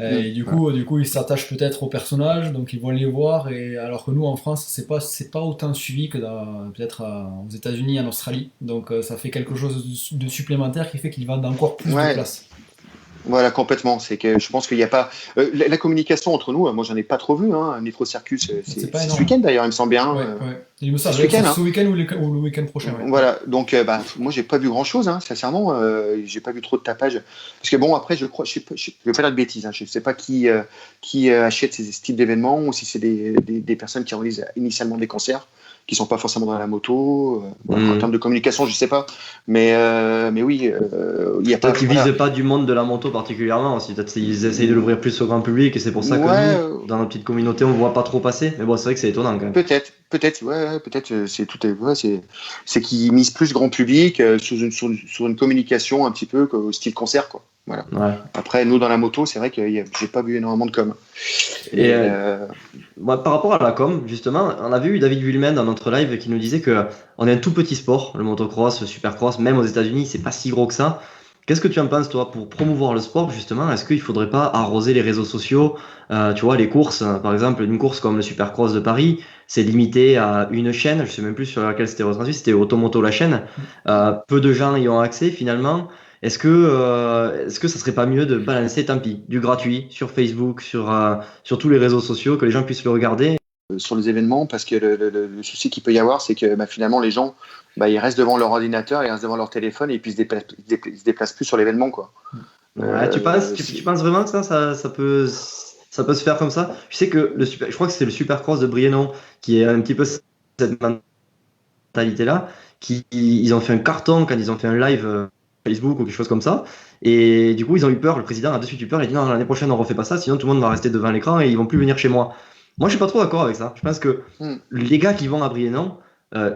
Et du coup, ils s'attachent peut-être aux personnages, donc ils vont les voir. Et alors que nous en France, c'est pas autant suivi que peut-être aux États-Unis, en Australie. Donc ça fait quelque chose de supplémentaire qui fait qu'ils vendent encore plus de place. Voilà, complètement. C'est que je pense qu'il n'y a pas la communication entre nous. Moi, j'en ai pas trop vu. Hein. Nitro Circus, c'est ce week-end d'ailleurs, il me semble bien. Il me semble ce week-end ou le week-end prochain. Ouais. Voilà. Donc, moi, j'ai pas vu grand-chose. Hein, sincèrement, j'ai pas vu trop de tapage. Parce que bon, après, je crois, je vais pas dire de bêtises. Hein, je sais pas qui achète ce type d'événements ou si c'est des personnes qui organisent initialement des concerts, qui sont pas forcément dans la moto. En termes de communication, je sais pas. Mais oui, il y a pas. Peut-être qu'ils visent pas du monde de la moto particulièrement aussi. Peut-être qu'ils essayent de l'ouvrir plus au grand public et c'est pour ça que nous, dans notre petite communauté, on voit pas trop passer. Mais bon, c'est vrai que c'est étonnant quand même. Peut-être, c'est qu'ils misent plus grand public sur une communication un petit peu style concert quoi. Voilà. Ouais. Après, nous dans la moto, c'est vrai que j'ai pas vu énormément de com. Et par rapport à la com, justement, on a vu David Vuillemin dans notre live qui nous disait que on est un tout petit sport, le motocross, le supercross, même aux États-Unis, c'est pas si gros que ça. Qu'est-ce que tu en penses, toi, pour promouvoir le sport, justement? Est-ce qu'il faudrait pas arroser les réseaux sociaux? Tu vois, les courses, par exemple, une course comme le Supercross de Paris, c'est limité à une chaîne. Je sais même plus sur laquelle c'était retransmis. C'était Automoto la chaîne. Peu de gens y ont accès finalement. Est-ce que ça serait pas mieux de balancer, tant pis, du gratuit sur Facebook, sur tous les réseaux sociaux, que les gens puissent le regarder? Sur les événements, parce que le souci qu'il peut y avoir, c'est que finalement les gens, ils restent devant leur ordinateur, ils restent devant leur téléphone et puis ils se déplacent plus sur l'événement, quoi. Ouais, tu penses vraiment que ça peut se faire comme ça? Je sais que je crois que c'est le Supercross de Briennon qui est un petit peu cette mentalité-là, ils ont fait un carton quand ils ont fait un live Facebook ou quelque chose comme ça. Et du coup, ils ont eu peur, le président a de suite eu peur, il a dit non, l'année prochaine on refait pas ça, sinon tout le monde va rester devant l'écran et ils vont plus venir chez moi. Moi, je suis pas trop d'accord avec ça. Je pense que les gars qui vont à Briennon,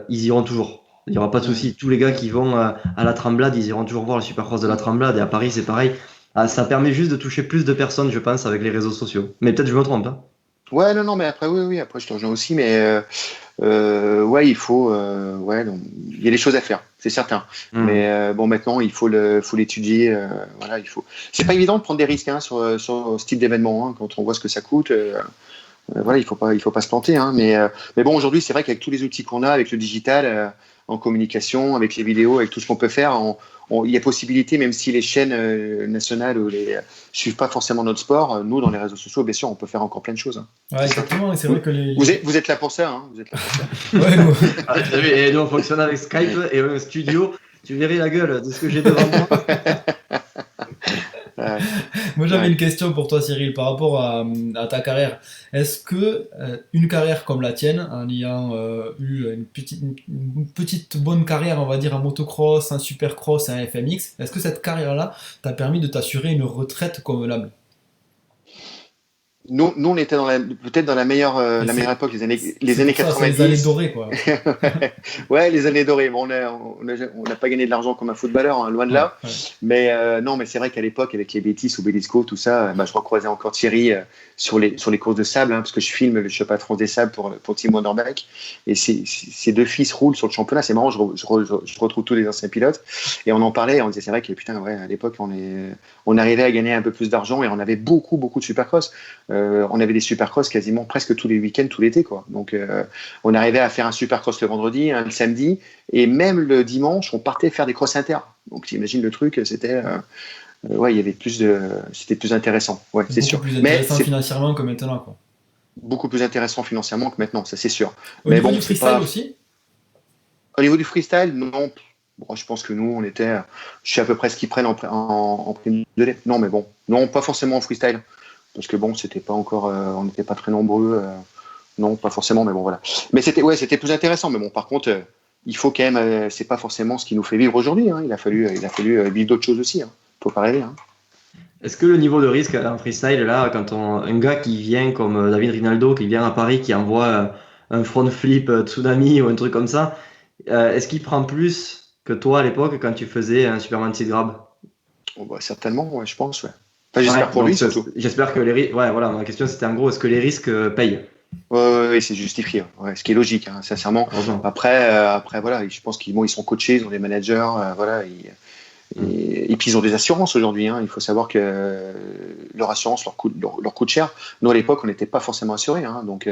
ils iront toujours. Il n'y aura pas de souci. Tous les gars qui vont à la Tremblade, ils iront toujours voir le Supercross de la Tremblade. Et à Paris, c'est pareil. Ça permet juste de toucher plus de personnes, je pense, avec les réseaux sociaux. Mais peut-être je me trompe, hein. Ouais, non, mais après, oui, après je te rejoins aussi, mais ouais, il faut, donc, il y a des choses à faire, c'est certain. Mais bon, maintenant, il faut l'étudier, voilà, il faut. C'est pas évident de prendre des risques, hein, sur ce type d'événement, hein, quand on voit ce que ça coûte. Voilà, il faut pas se planter, hein, mais bon, aujourd'hui, c'est vrai qu'avec tous les outils qu'on a, avec le digital, en communication, avec les vidéos, avec tout ce qu'on peut faire, il y a possibilité, même si les chaînes nationales suivent pas forcément notre sport, nous, dans les réseaux sociaux, bien sûr, on peut faire encore plein de choses, hein. Ouais, exactement, et c'est vrai que vous êtes là pour ça, hein, vous êtes là pour ça. Ouais, nous... t'as vu, et nous, on fonctionne avec Skype et un studio. Tu verrais la gueule de ce que j'ai devant moi. Moi, j'avais une question pour toi, Cyril, par rapport à ta carrière. Est-ce que une carrière comme la tienne, en ayant eu une petite bonne carrière, on va dire, en motocross, en supercross et en FMX, est-ce que cette carrière-là t'a permis de t'assurer une retraite convenable? Nous, on était peut-être dans la meilleure époque, les années 90. Les années dorées, quoi. Ouais, les années dorées. Bon, on n'a pas gagné de l'argent comme un footballeur, hein, loin de là. Ouais. Mais non, mais c'est vrai qu'à l'époque, avec les Bétis ou Bélisco, tout ça, je recroisais encore Thierry sur les courses de sable, hein, parce que je filme le championnat de France des sables pour Team Wonderback. Et ces deux fils roulent sur le championnat. C'est marrant, je retrouve tous les anciens pilotes. Et on en parlait, on disait, c'est vrai que putain, ouais, à l'époque, on arrivait à gagner un peu plus d'argent et on avait beaucoup, beaucoup de supercross. On avait des supercross quasiment presque tous les week-ends, tout l'été, quoi. Donc, on arrivait à faire un supercross le vendredi, le samedi, et même le dimanche, on partait faire des cross inter. Donc, t'imagines le truc, c'était, ouais, il y avait c'était plus intéressant. Ouais, c'est sûr. Beaucoup plus intéressant financièrement que maintenant, quoi. Beaucoup plus intéressant financièrement que maintenant, ça c'est sûr. Au niveau du freestyle aussi? Au niveau du freestyle, non. Bon, je pense que nous, je sais à peu près ce qu'ils prennent en prime de lait. Non, mais bon, non, pas forcément en freestyle. Parce que bon, c'était pas encore, on n'était pas très nombreux, non, pas forcément, mais bon, voilà. Mais c'était plus intéressant. Mais bon, par contre, il faut quand même, c'est pas forcément ce qui nous fait vivre aujourd'hui, hein. Il a fallu vivre d'autres choses aussi, hein. Faut pas rêver, hein. Est-ce que le niveau de risque en freestyle, là, quand un gars qui vient comme David Rinaldo, qui vient à Paris, qui envoie un front flip tsunami ou un truc comme ça, est-ce qu'il prend plus que toi à l'époque quand tu faisais un Superman Seed Grab? Oh, bah, certainement, ouais, je pense, ouais. Enfin, j'espère pour lui, surtout. J'espère que ouais, voilà, ma question c'était en gros, est-ce que les risques payent? Ouais, c'est justifié, ouais, ce qui est logique, hein, sincèrement. Après, voilà, je pense qu'ils sont coachés, ils ont des managers, voilà, et puis ils ont des assurances aujourd'hui, hein. Il faut savoir que leur assurance leur coûte cher. Nous à l'époque on n'était pas forcément assurés, hein, donc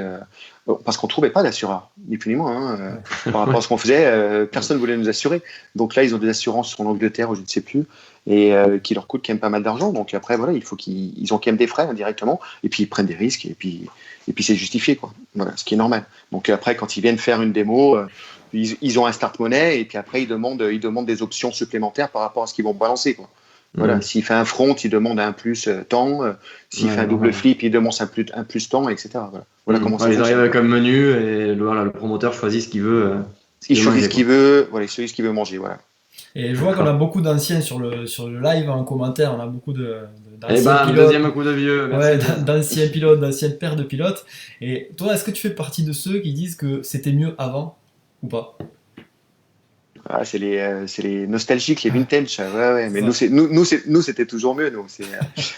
parce qu'on trouvait pas d'assureur, ni plus ni moins, hein, par rapport à ce qu'on faisait, personne voulait nous assurer. Donc là ils ont des assurances en Angleterre ou je ne sais plus, et qui leur coûtent quand même pas mal d'argent. Donc après voilà, il faut ils ont quand même des frais indirectement, et puis ils prennent des risques, et puis c'est justifié, quoi. Voilà, ce qui est normal. Donc après quand ils viennent faire une démo, ils ont un start money et puis après ils demandent des options supplémentaires par rapport à ce qu'ils vont balancer, quoi. Voilà, s'il fait un front, il demande un plus temps. S'il fait un double flip, il demande un plus temps, etc. Voilà comment ça ils arrivent avec un menu et le promoteur choisit ce qu'il veut. Il choisit ce qu'il veut. Voilà, il choisit ce qu'il veut manger. Voilà. Et je vois qu'on a beaucoup d'anciens sur le live en commentaire. On a beaucoup d'anciens pilotes. Deuxième coup de vieux. Ouais, d'anciens pilotes, d'anciennes paires de pilotes. Et toi, est-ce que tu fais partie de ceux qui disent que c'était mieux avant ou pas? Ah, c'est les nostalgiques, les vintage. Ouais. Mais nous c'était toujours mieux. Nous,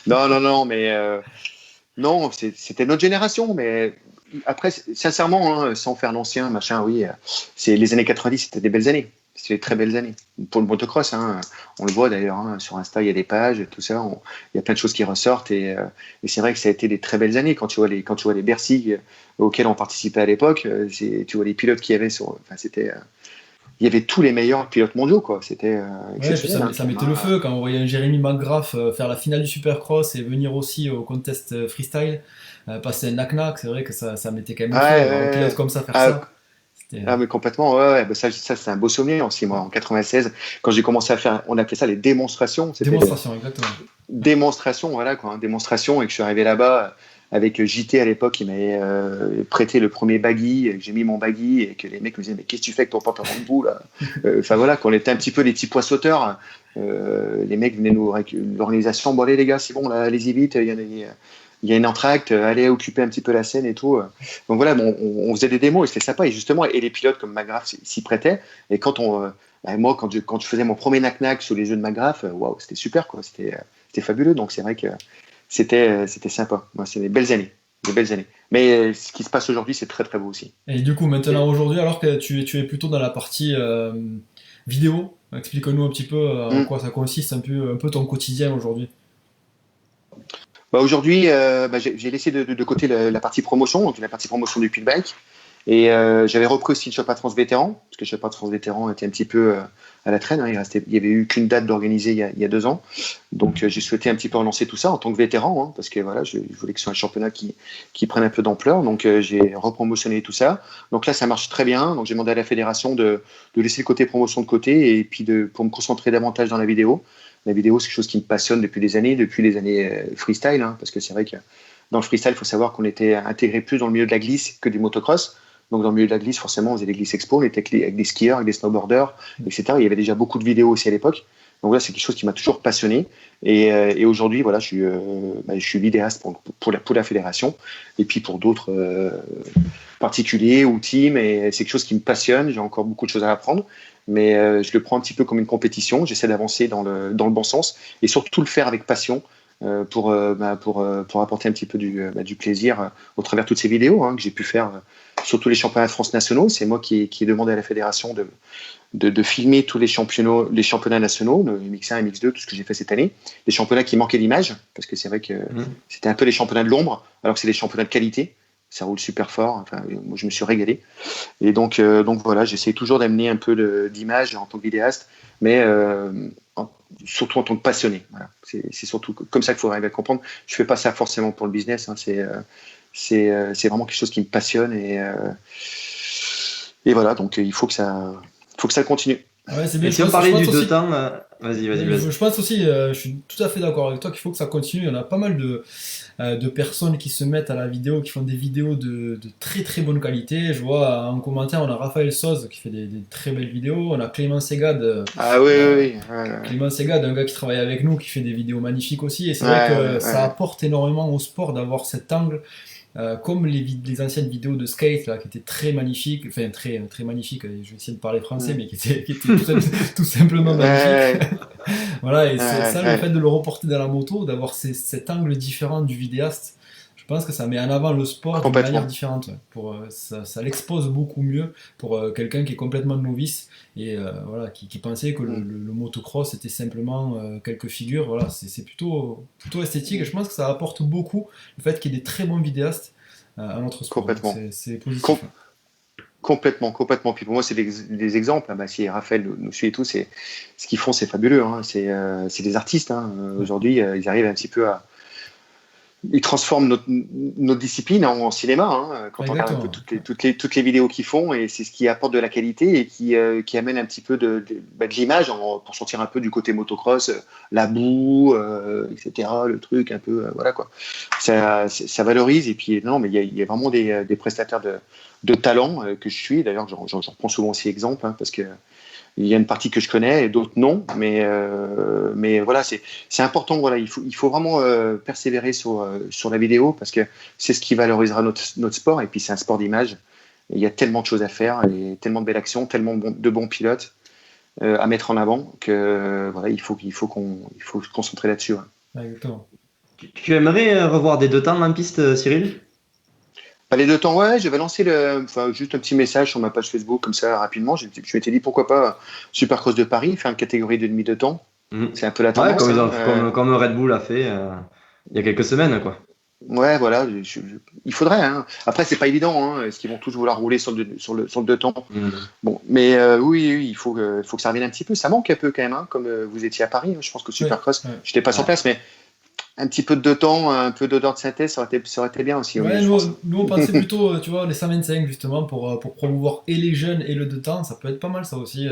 non, mais non, c'était notre génération. Mais après, sincèrement, hein, sans faire l'ancien, machin, oui, c'est les années 90, c'était des belles années. C'était des très belles années. Pour le motocross, hein, on le voit d'ailleurs, hein, sur Insta, il y a des pages, tout ça, il y a plein de choses qui ressortent et c'est vrai que ça a été des très belles années. Quand tu vois les Bercy auxquels on participait à l'époque, tu vois les pilotes qu'il y avait il y avait tous les meilleurs pilotes mondiaux, quoi. C'était exceptionnel. Ça mettait le feu quand on voyait un Jérémy McGrath faire la finale du Supercross et venir aussi au contest freestyle, passer un knack-knack, c'est vrai que ça mettait quand même le feu. Un pilote comme ça faire ça. Mais complètement, ouais. Ça c'est un beau souvenir aussi. Moi, en 96, quand j'ai commencé à faire, on appelait ça les démonstrations. Démonstrations, exactement. Démonstrations, voilà quoi, démonstration, et que je suis arrivé là-bas avec JT à l'époque, il m'avait prêté le premier baggy, que j'ai mis mon baggy et que les mecs me disaient mais qu'est-ce que tu fais avec ton pantalon de boue là. Enfin voilà, qu'on était un petit peu des petits pois sauteurs. Les mecs venaient l'organisation, bon allez les gars, c'est bon là, allez-y vite, il y a une entracte, allez occuper un petit peu la scène et tout. Donc voilà, on faisait des démos et c'était sympa. Et justement, et les pilotes comme McGrath s'y prêtaient. Et moi, quand je faisais mon premier knack-knack sur les jeux de McGrath, waouh, c'était super, quoi. C'était fabuleux. Donc c'est vrai que c'était sympa. Moi, c'est des belles années. Mais ce qui se passe aujourd'hui, c'est très très beau aussi. Et du coup, maintenant, aujourd'hui, alors que tu es plutôt dans la partie vidéo, explique-nous un petit peu en quoi ça consiste, un peu ton quotidien aujourd'hui. Aujourd'hui, j'ai laissé de côté la partie promotion, donc la partie promotion du Pitbike. Et j'avais repris aussi le Championnat de France Vétéran, parce que le Championnat de France Vétéran était un petit peu à la traîne. Hein, il y avait eu qu'une date d'organiser il y a 2 ans. Donc j'ai souhaité un petit peu relancer tout ça en tant que vétéran, hein, parce que voilà, je voulais que ce soit un championnat qui prenne un peu d'ampleur. Donc j'ai repromotionné tout ça. Donc là, ça marche très bien. Donc j'ai demandé à la fédération de laisser le côté promotion de côté et puis pour me concentrer davantage dans la vidéo. La vidéo, c'est quelque chose qui me passionne depuis les années freestyle, hein, parce que c'est vrai que dans le freestyle, il faut savoir qu'on était intégré plus dans le milieu de la glisse que du motocross. Donc dans le milieu de la glisse, forcément, on faisait des glisses expo, on était avec des skieurs, avec des snowboarders, etc. Il y avait déjà beaucoup de vidéos aussi à l'époque. Donc voilà, c'est quelque chose qui m'a toujours passionné. Et aujourd'hui, voilà, je suis vidéaste pour la fédération et puis pour d'autres particuliers ou teams. Et c'est quelque chose qui me passionne. J'ai encore beaucoup de choses à apprendre. Mais je le prends un petit peu comme une compétition. J'essaie d'avancer dans le bon sens et surtout le faire avec passion pour apporter un petit peu du plaisir au travers de toutes ces vidéos que j'ai pu faire sur tous les championnats de France nationaux. C'est moi qui ai demandé à la fédération de filmer tous les championnats nationaux, le MX1, MX2, tout ce que j'ai fait cette année. Les championnats qui manquaient d'image, parce que c'est vrai que c'était un peu les championnats de l'ombre, alors que c'est des championnats de qualité. Ça roule super fort. Enfin, moi, je me suis régalé. Et donc voilà, j'essaie toujours d'amener un peu d'image en tant que vidéaste, mais surtout en tant que passionné. Voilà. C'est surtout comme ça qu'il faut arriver à comprendre. Je fais pas ça forcément pour le business. Hein. C'est vraiment quelque chose qui me passionne et voilà. Donc il faut que ça continue. Ouais, c'est bien. Et si on parlait du 2 temps, vas-y. Je pense aussi, je suis tout à fait d'accord avec toi qu'il faut que ça continue. Il y en a pas mal de personnes qui se mettent à la vidéo, qui font des vidéos de très très bonne qualité. Je vois en commentaire, on a Raphaël Soz qui fait des très belles vidéos. On a Clément Segade. Oui. Clément Segade, un gars qui travaille avec nous, qui fait des vidéos magnifiques aussi. Et c'est vrai que ça apporte énormément au sport d'avoir cet angle. Comme les anciennes vidéos de skate là, qui étaient très magnifiques, enfin très, très magnifiques, je vais essayer de parler français, mais qui étaient tout simplement magnifiques. Voilà, et c'est ça, le fait de le reporter dans la moto, d'avoir cet angle différent du vidéaste, je pense que ça met en avant le sport d'une manière différente. Ça l'expose beaucoup mieux pour quelqu'un qui est complètement novice et voilà, qui pensait que le motocross était simplement quelques figures. Voilà, c'est plutôt esthétique et je pense que ça apporte beaucoup le fait qu'il y ait des très bons vidéastes à notre sport. Complètement. C'est positif. Complètement. Puis pour moi, c'est des exemples. Hein. Si Raphaël nous suit et tout, ce qu'ils font, c'est fabuleux. Hein. C'est des artistes. Hein. Aujourd'hui, ils arrivent un petit peu ils transforment notre discipline en cinéma. Hein. Quand on regarde un peu toutes les vidéos qu'ils font, et c'est ce qui apporte de la qualité et qui amène un petit peu de l'image pour sortir un peu du côté motocross, la boue, etc. Le truc un peu, voilà quoi. Ça valorise et puis non, mais il y a vraiment des prestataires de talent que je suis. D'ailleurs, j'en prends souvent aussi exemple parce que il y a une partie que je connais et d'autres non, mais voilà, c'est important. Voilà, il faut vraiment persévérer sur la vidéo parce que c'est ce qui valorisera notre sport et puis c'est un sport d'image. Et il y a tellement de choses à faire et tellement de belles actions, tellement de bons pilotes à mettre en avant que voilà, il faut se concentrer là-dessus. Ouais. Exactement. Tu aimerais revoir des 2 temps en piste, Cyril ? Les 2 temps, ouais, j'avais lancé juste un petit message sur ma page Facebook comme ça rapidement. Je m'étais dit pourquoi pas Supercross de Paris, faire une catégorie de demi de temps. C'est un peu la tendance. Comme Red Bull a fait il y a quelques semaines, quoi. Ouais, voilà, il faudrait. Hein. Après, c'est pas évident. Est-ce qu'ils vont tous vouloir rouler sur le 2 temps? Bon, mais oui, il faut que ça revienne un petit peu. Ça manque un peu quand même, comme vous étiez à Paris. Je pense que Supercross, j'étais pas sur place, mais un petit peu de 2 temps, un peu d'odeur de synthèse, ça aurait été bien aussi. Ouais, nous, on pensait plutôt, tu vois, les 125 justement pour promouvoir et les jeunes et le 2 temps. Ça peut être pas mal, ça aussi.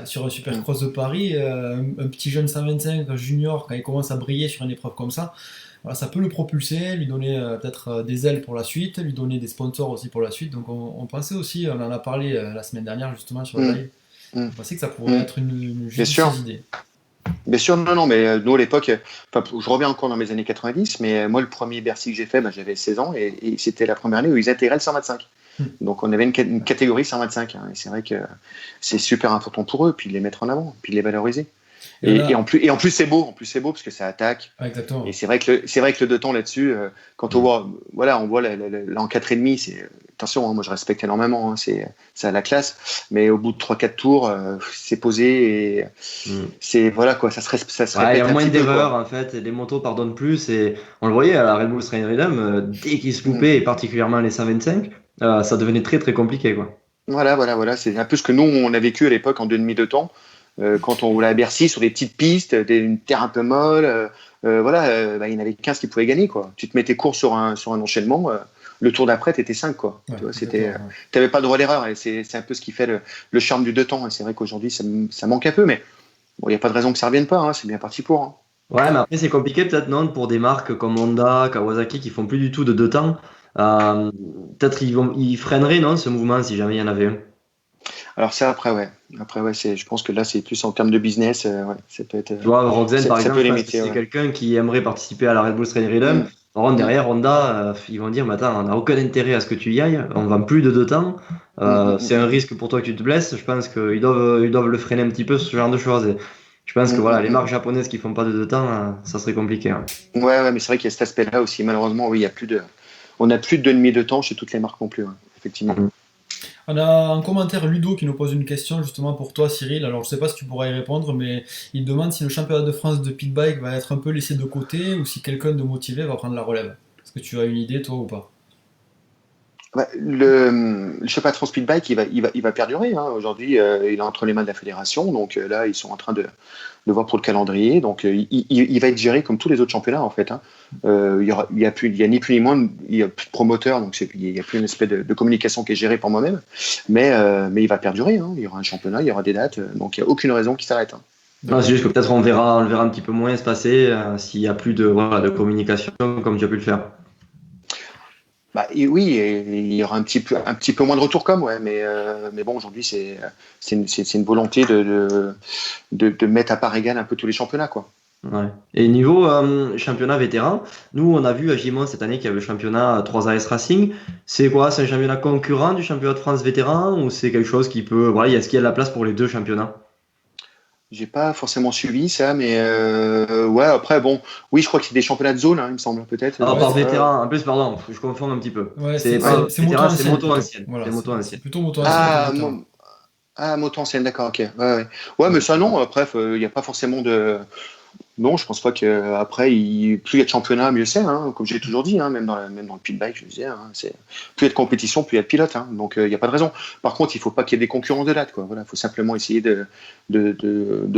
Sur un Supercross de Paris, un petit jeune 125, un junior, quand il commence à briller sur une épreuve comme ça, voilà, ça peut le propulser, lui donner peut-être des ailes pour la suite, lui donner des sponsors aussi pour la suite. Donc on pensait aussi, on en a parlé la semaine dernière justement sur le live. On pensait que ça pourrait être une judicieuse idée. Bien sûr, non, mais nous à l'époque, je reviens encore dans mes années 90, mais moi le premier Bercy que j'ai fait, j'avais 16 ans et c'était la première année où ils intégraient le 125. Donc on avait une catégorie 125, et c'est vrai que c'est super important pour eux, puis de les mettre en avant, puis de les valoriser. Et en plus c'est beau, parce que ça attaque. Ah, exactement. Et c'est vrai que le 2 temps là-dessus, quand on voit l'en 4,5, c'est attention, moi je respecte énormément, ça a la classe, mais au bout de 3-4 tours, c'est posé et c'est quoi, ça se répète. Il y a moins d'erreurs en fait, les motos pardonnent plus et on le voyait à la Red Bull Train Rhythm, dès qu'ils se loupaient et particulièrement les 125, ça devenait très très compliqué, quoi. Voilà, c'est un peu ce que nous on a vécu à l'époque en 2,5 temps. Quand on roulait à Bercy sur des petites pistes, une terre un peu molle, il y en avait 15 qui pouvaient gagner, quoi. Tu te mettais court sur un enchaînement, le tour d'après t'étais 5, quoi. Ouais, tu vois, t'avais pas le droit à l'erreur et c'est un peu ce qui fait le charme du 2 temps. Et c'est vrai qu'aujourd'hui ça manque un peu, mais bon, il y a pas de raison que ça revienne pas, c'est bien parti pour. Ouais, mais après c'est compliqué peut-être, non, pour des marques comme Honda, Kawasaki qui font plus du tout de 2 temps. Peut-être ils freineraient, non, ce mouvement si jamais il y en avait un. Alors ça après ouais, je pense que là c'est plus en termes de business, ça peut être. Tu vois, Roxanne par exemple, limiter, c'est quelqu'un qui aimerait participer à la Red Bull Train Rhythm. Par contre, derrière Honda, ils vont dire, mais attends, on n'a aucun intérêt à ce que tu y ailles, on vend plus de 2 temps, c'est un risque pour toi que tu te blesses. Je pense qu'ils doivent le freiner un petit peu, ce genre de choses. Et je pense que les marques japonaises qui font pas de 2 temps, ça serait compliqué. Ouais, mais c'est vrai qu'il y a cet aspect-là aussi. Malheureusement, oui, on n'a plus de 2,5 temps chez toutes les marques non plus, effectivement. On a un commentaire Ludo qui nous pose une question justement pour toi, Cyril. Alors je sais pas si tu pourras y répondre, mais il demande si le championnat de France de pitbike va être un peu laissé de côté ou si quelqu'un de motivé va prendre la relève. Est-ce que tu as une idée toi ou pas? Le championnat de France pitbike, il va perdurer. Aujourd'hui, il est entre les mains de la fédération, donc là ils sont en train de voir pour le calendrier. Donc il va être géré comme tous les autres championnats en fait. Il y a ni plus ni moins, il y a plus de promoteurs, donc il y a plus une espèce de communication qui est gérée par moi-même. Mais il va perdurer. Il y aura un championnat, il y aura des dates, donc il n'y a aucune raison qu'il s'arrête. Non, c'est juste que peut-être on le verra un petit peu moins se passer s'il y a plus de communication comme tu as pu le faire. Oui, il y aura un petit peu moins de retours mais bon, aujourd'hui c'est une volonté de mettre à part égale un peu tous les championnats, quoi. Ouais. Et niveau championnat vétéran, nous on a vu à Gimont cette année qu'il y avait le championnat 3AS Racing. C'est quoi? C'est un championnat concurrent du championnat de France vétéran ou c'est quelque chose qui peut. Est-ce qu'il y a de la place pour les deux championnats? J'ai pas forcément suivi ça, mais après, bon, oui, je crois que c'est des championnats de zone, il me semble, peut-être. Non, par vétéran, en plus, pardon, je confonds un petit peu. Ouais, c'est moto ancienne. Voilà, c'est moto ancienne. Plutôt moto ancienne. Moto ancienne, d'accord, ok. Ouais, mais ça, non, bref, il n'y a pas forcément de. Non, je pense pas que après, plus il y a de championnats, mieux c'est. Comme j'ai toujours dit, même dans le pitbike, je disais, plus il y a de compétition, plus il y a de pilotes. Donc il n'y a pas de raison. Par contre, il faut pas qu'il y ait des concurrents de dates, quoi. Voilà, faut simplement essayer de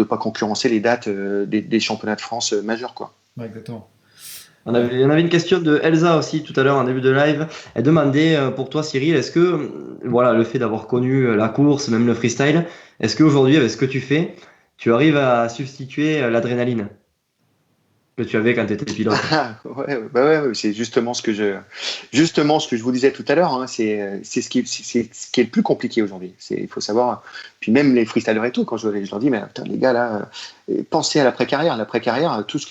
pas concurrencer les dates des championnats de France majeurs, quoi. Ouais, exactement. On avait une question de Elsa aussi tout à l'heure en début de live. Elle demandait pour toi, Cyril, est-ce que le fait d'avoir connu la course, même le freestyle, est-ce qu'aujourd'hui, avec ce que tu fais, tu arrives à substituer l'adrénaline que tu avais quand tu étais pilote? Ouais, c'est justement ce que je vous disais tout à l'heure. C'est ce qui est le plus compliqué aujourd'hui. Il faut savoir. Puis même les freestylers et tout, quand je leur dis, mais putain, les gars là, pensez à l'après-carrière. L'après-carrière, toute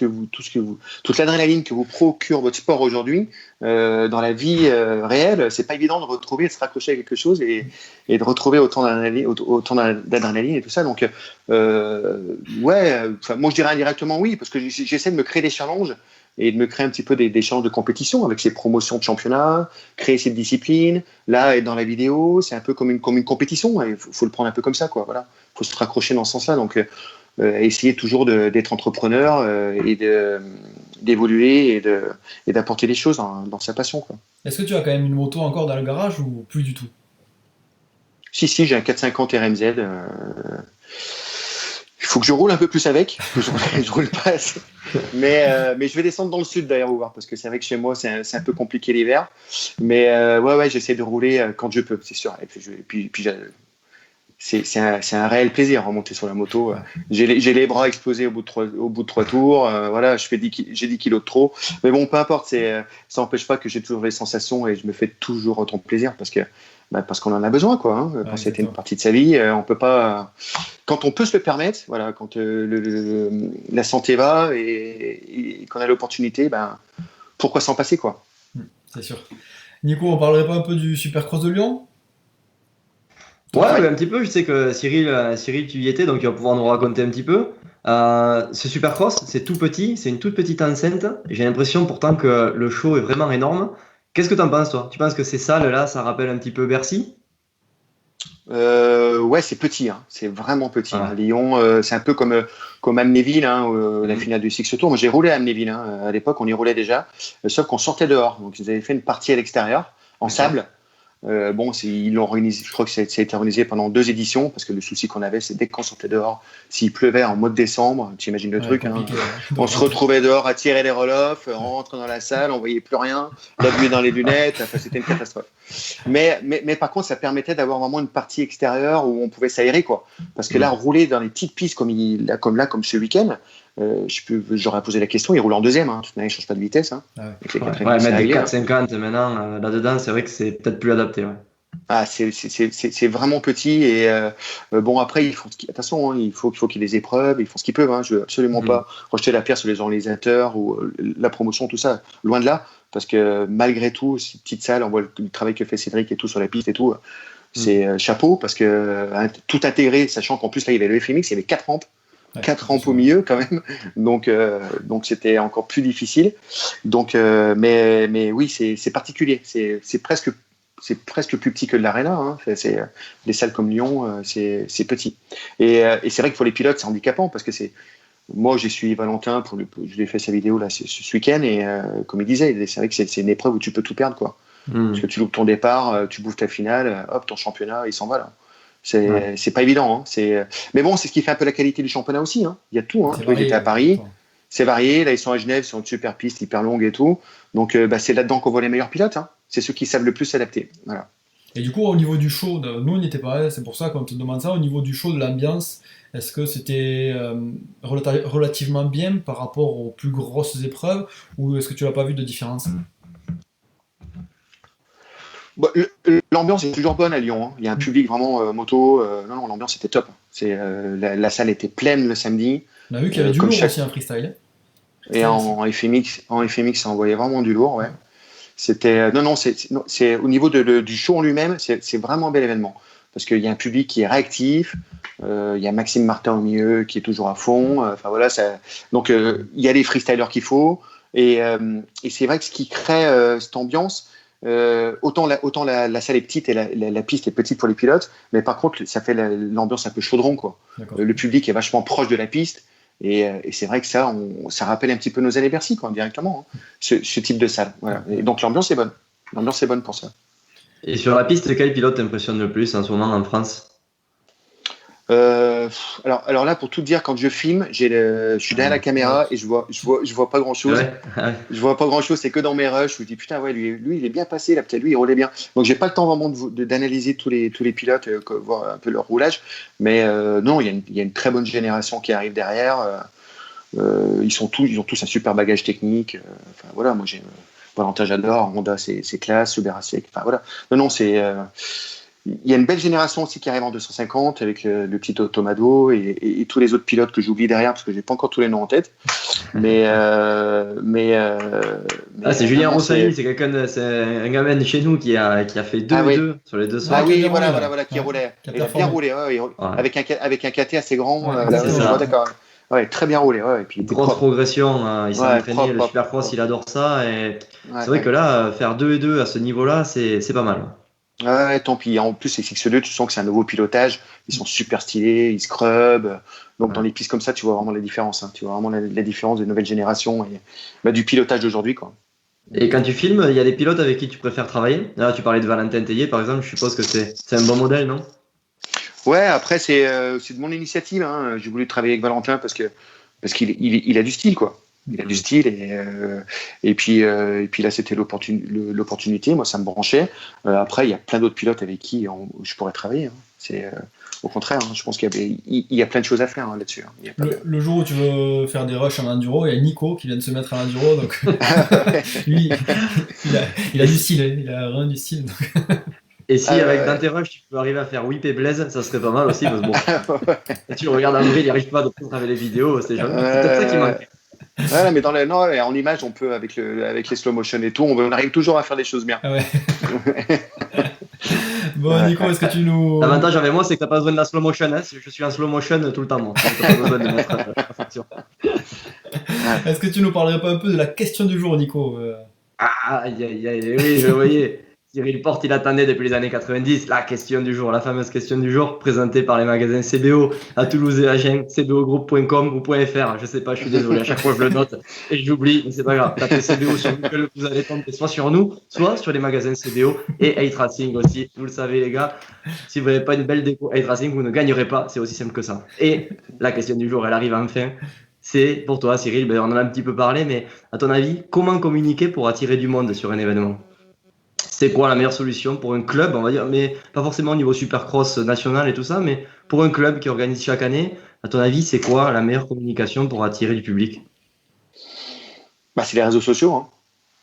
l'adrénaline que vous procure votre sport aujourd'hui, dans la vie réelle, c'est pas évident de retrouver, de se raccrocher à quelque chose et de retrouver autant d'adrénaline et tout ça. Donc, moi je dirais indirectement oui, parce que j'essaie de me créer des challenges et de me créer un petit peu des challenges de compétition avec ces promotions de championnat, créer cette discipline. Là, être dans la vidéo, c'est un peu comme une compétition. Il faut le prendre un peu comme ça, quoi. Voilà, faut se raccrocher dans ce sens-là. Donc, essayer toujours d'être entrepreneur et d'évoluer et d'apporter des choses dans sa passion, quoi. Est-ce que tu as quand même une moto encore dans le garage ou plus du tout? Si, j'ai un 450 RMZ. Il faut que je roule un peu plus avec, parce que je roule pas assez. Mais je vais descendre dans le sud d'ailleurs, vous voir, parce que c'est vrai que chez moi, c'est un peu compliqué l'hiver. Mais j'essaie de rouler quand je peux, c'est sûr. Et puis c'est un réel plaisir remonter sur la moto. J'ai les bras explosés au bout de 3 tours. Voilà, j'ai 10 kilos de trop. Mais bon, peu importe, ça n'empêche pas que j'ai toujours les sensations et je me fais toujours autant de plaisir parce qu'on en a besoin, quoi. Hein. Quand c'était une partie de sa vie, on peut pas. Quand on peut se le permettre, voilà, quand la santé va et qu'on a l'opportunité, pourquoi s'en passer, quoi. C'est sûr. Nico, on parlerait pas un peu du Supercross de Lyon? Ouais, un petit peu. Je sais que Cyril, tu y étais, donc il va pouvoir nous raconter un petit peu. Ce Supercross, c'est tout petit, c'est une toute petite enceinte. J'ai l'impression pourtant que le show est vraiment énorme. Qu'est-ce que tu en penses, toi? Tu penses que ces salles-là, ça rappelle un petit peu Bercy? Ouais, c'est petit, hein. C'est vraiment petit. Ah. Hein. Lyon, c'est un peu comme Amnéville, hein, la finale du Six Tour. Moi, j'ai roulé à Amnéville. Hein. À l'époque, on y roulait déjà, sauf qu'on sortait dehors. Donc, ils avaient fait une partie à l'extérieur, en sable. Ils l'ont organisé, je crois que ça a été organisé pendant 2 éditions, parce que le souci qu'on avait, c'est dès qu'on sortait dehors, s'il pleuvait en mois de décembre, tu imagines le truc, hein, on se retrouvait dehors à tirer les roll-off, on rentrait dans la salle, on voyait plus rien, la buée dans les lunettes, enfin, c'était une catastrophe. Mais par contre, ça permettait d'avoir vraiment une partie extérieure où on pouvait s'aérer, quoi. Parce que là, rouler dans les petites pistes comme ce week-end, j'aurais posé la question, il roule en deuxième, hein. Tout de même, il ne change pas de vitesse. Hein. Mettre des 4,50 maintenant là-dedans, c'est vrai que c'est peut-être plus adapté. Ouais. Ah, c'est vraiment petit et après ils font attention, hein, il faut qu'il y ait des épreuves, ils font ce qu'ils peuvent. Hein, je veux absolument pas rejeter la pierre sur les organisateurs ou la promotion, tout ça, loin de là, parce que malgré tout, ces petites salles, on voit le travail que fait Cédric et tout sur la piste et tout, c'est chapeau parce que tout intégré, sachant qu'en plus là il y avait le FMX, il y avait 4 rampes. 4 rampes au milieu quand même, donc c'était encore plus difficile. Donc, mais oui, c'est particulier, c'est presque plus petit que de l'Arena. Hein. C'est des salles comme Lyon, c'est petit. Et c'est vrai que pour les pilotes, c'est handicapant parce que moi j'ai suivi Valentin je lui ai fait sa vidéo là ce week-end et comme il disait, c'est vrai que c'est une épreuve où tu peux tout perdre, quoi. Parce que tu loupes ton départ, tu bouffes ta finale, hop, ton championnat il s'en va là. C'est pas évident. Hein. Mais bon, c'est ce qui fait un peu la qualité du championnat aussi. Hein. Il y a tout. Hein. Toi, j'étais à Paris. C'est varié. Là, ils sont à Genève, sur une super piste hyper longue et tout. Donc, c'est là-dedans qu'on voit les meilleurs pilotes. Hein. C'est ceux qui savent le plus s'adapter. Voilà. Et du coup, au niveau du show, nous, on n'y était pas. C'est pour ça qu'on te demande ça. Au niveau du show, de l'ambiance, est-ce que c'était relativement bien par rapport aux plus grosses épreuves ou est-ce que tu n'as pas vu de différence? L'ambiance est toujours bonne à Lyon. Hein. Il y a un public vraiment moto. Non, l'ambiance était top. La salle était pleine le samedi. On a vu qu'il y avait du lourd aussi en freestyle. Et en FMX, ça envoyait vraiment du lourd. Ouais. C'était c'est au niveau du show en lui-même, c'est vraiment un bel événement parce qu'il y a un public qui est réactif. Il y a Maxime Martin au milieu qui est toujours à fond. Donc il y a les freestylers qu'il faut. Et c'est vrai que ce qui crée cette ambiance. Autant la salle est petite et la piste est petite pour les pilotes, mais par contre ça fait l'ambiance un peu chaudron, quoi. Le public est vachement proche de la piste et c'est vrai que ça rappelle un petit peu nos années Bercy, quoi, directement, hein, ce type de salle. Voilà. Et donc l'ambiance est bonne pour ça. Et sur la piste, quel pilote t'impressionne le plus en ce moment en France? Alors là, pour tout dire, quand je filme, je suis derrière la caméra et je vois pas grand chose. Ouais. Je vois pas grand chose, c'est que dans mes rushs. Je me dis putain, ouais, lui il est bien passé, là, peut-être lui il roulait bien. Donc j'ai pas le temps vraiment d'analyser tous les pilotes, voir un peu leur roulage. Mais non, il y a une très bonne génération qui arrive derrière. Ils ont tous un super bagage technique. Enfin voilà, moi j'ai Valentin, j'adore. Honda, c'est classe. Subaru, enfin voilà. Non, il y a une belle génération aussi qui arrive en 250 avec le petit Tomado et tous les autres pilotes que j'oublie derrière parce que j'ai pas encore tous les noms en tête. C'est Julien Rossani, c'est un gamin de chez nous qui a fait 2-2 sur les 200. Ah oui, voilà, qui roulait. Il a bien roulé, avec un KT assez grand. D'accord. Ouais, très bien roulé. Et puis grosse progression, il s'est entraîné, le Supercross, il adore ça. Et c'est vrai que là, faire 2-2 à ce niveau-là, c'est pas mal. Ouais, tant pis. En plus, les X2, tu sens que c'est un nouveau pilotage. Ils sont super stylés, ils scrubbent. Donc, dans les pistes comme ça, tu vois vraiment la différence. Tu vois vraiment la différence des nouvelles générations et du pilotage d'aujourd'hui, quoi. Et quand tu filmes, il y a des pilotes avec qui tu préfères travailler. Là, tu parlais de Valentin Tellier, par exemple. Je suppose que c'est un bon modèle, non? Ouais, après, c'est de mon initiative. J'ai voulu travailler avec Valentin parce qu'il a du style, quoi. Il a du style et puis là c'était l'opportunité. Moi ça me branchait. Après il y a plein d'autres pilotes avec qui je pourrais travailler. C'est au contraire. Je pense qu'il y a plein de choses à faire là-dessus. Le jour où tu veux faire des rushs en enduro, il y a Nico qui vient de se mettre en enduro, donc lui il a du style, il a rien du style. Donc... Et si avec dans tes rushs tu peux arriver à faire Whip et Blaze, ça serait pas mal aussi parce que bon, tu le regardes en vrai, il n'y arrive pas de travers les vidéos, c'est peut-être ça qui manque. Ouais, mais en image, on peut avec les slow motion et tout, on arrive toujours à faire des choses bien. Ah ouais. Bon, Nico, est-ce que tu nous. L'avantage avec moi, c'est que t'as pas besoin de la slow motion. Je suis en slow motion tout le temps, moi. T'as pas besoin de mettre la fonction. Est-ce que tu nous parlerais pas un peu de la question du jour, Nico? Oui, je voyais. Cyril Porte, il attendait depuis les années 90 la question du jour, la fameuse question du jour, présentée par les magasins CBO à Toulouse et Agen, cbogroup.com ou .fr. Je sais pas, je suis désolé, à chaque fois je le note et j'oublie, mais c'est pas grave. Tapez CBO sur Google, vous allez tomber soit sur nous, soit sur les magasins CBO et Hate Racing aussi. Vous le savez, les gars, si vous n'avez pas une belle déco Hate Racing, vous ne gagnerez pas, c'est aussi simple que ça. Et la question du jour, elle arrive enfin. C'est pour toi, Cyril, on en a un petit peu parlé, mais à ton avis, comment communiquer pour attirer du monde sur un événement ? C'est quoi la meilleure solution pour un club, on va dire, mais pas forcément au niveau Supercross national et tout ça, mais pour un club qui organise chaque année, à ton avis, c'est quoi la meilleure communication pour attirer du public ? C'est les réseaux sociaux,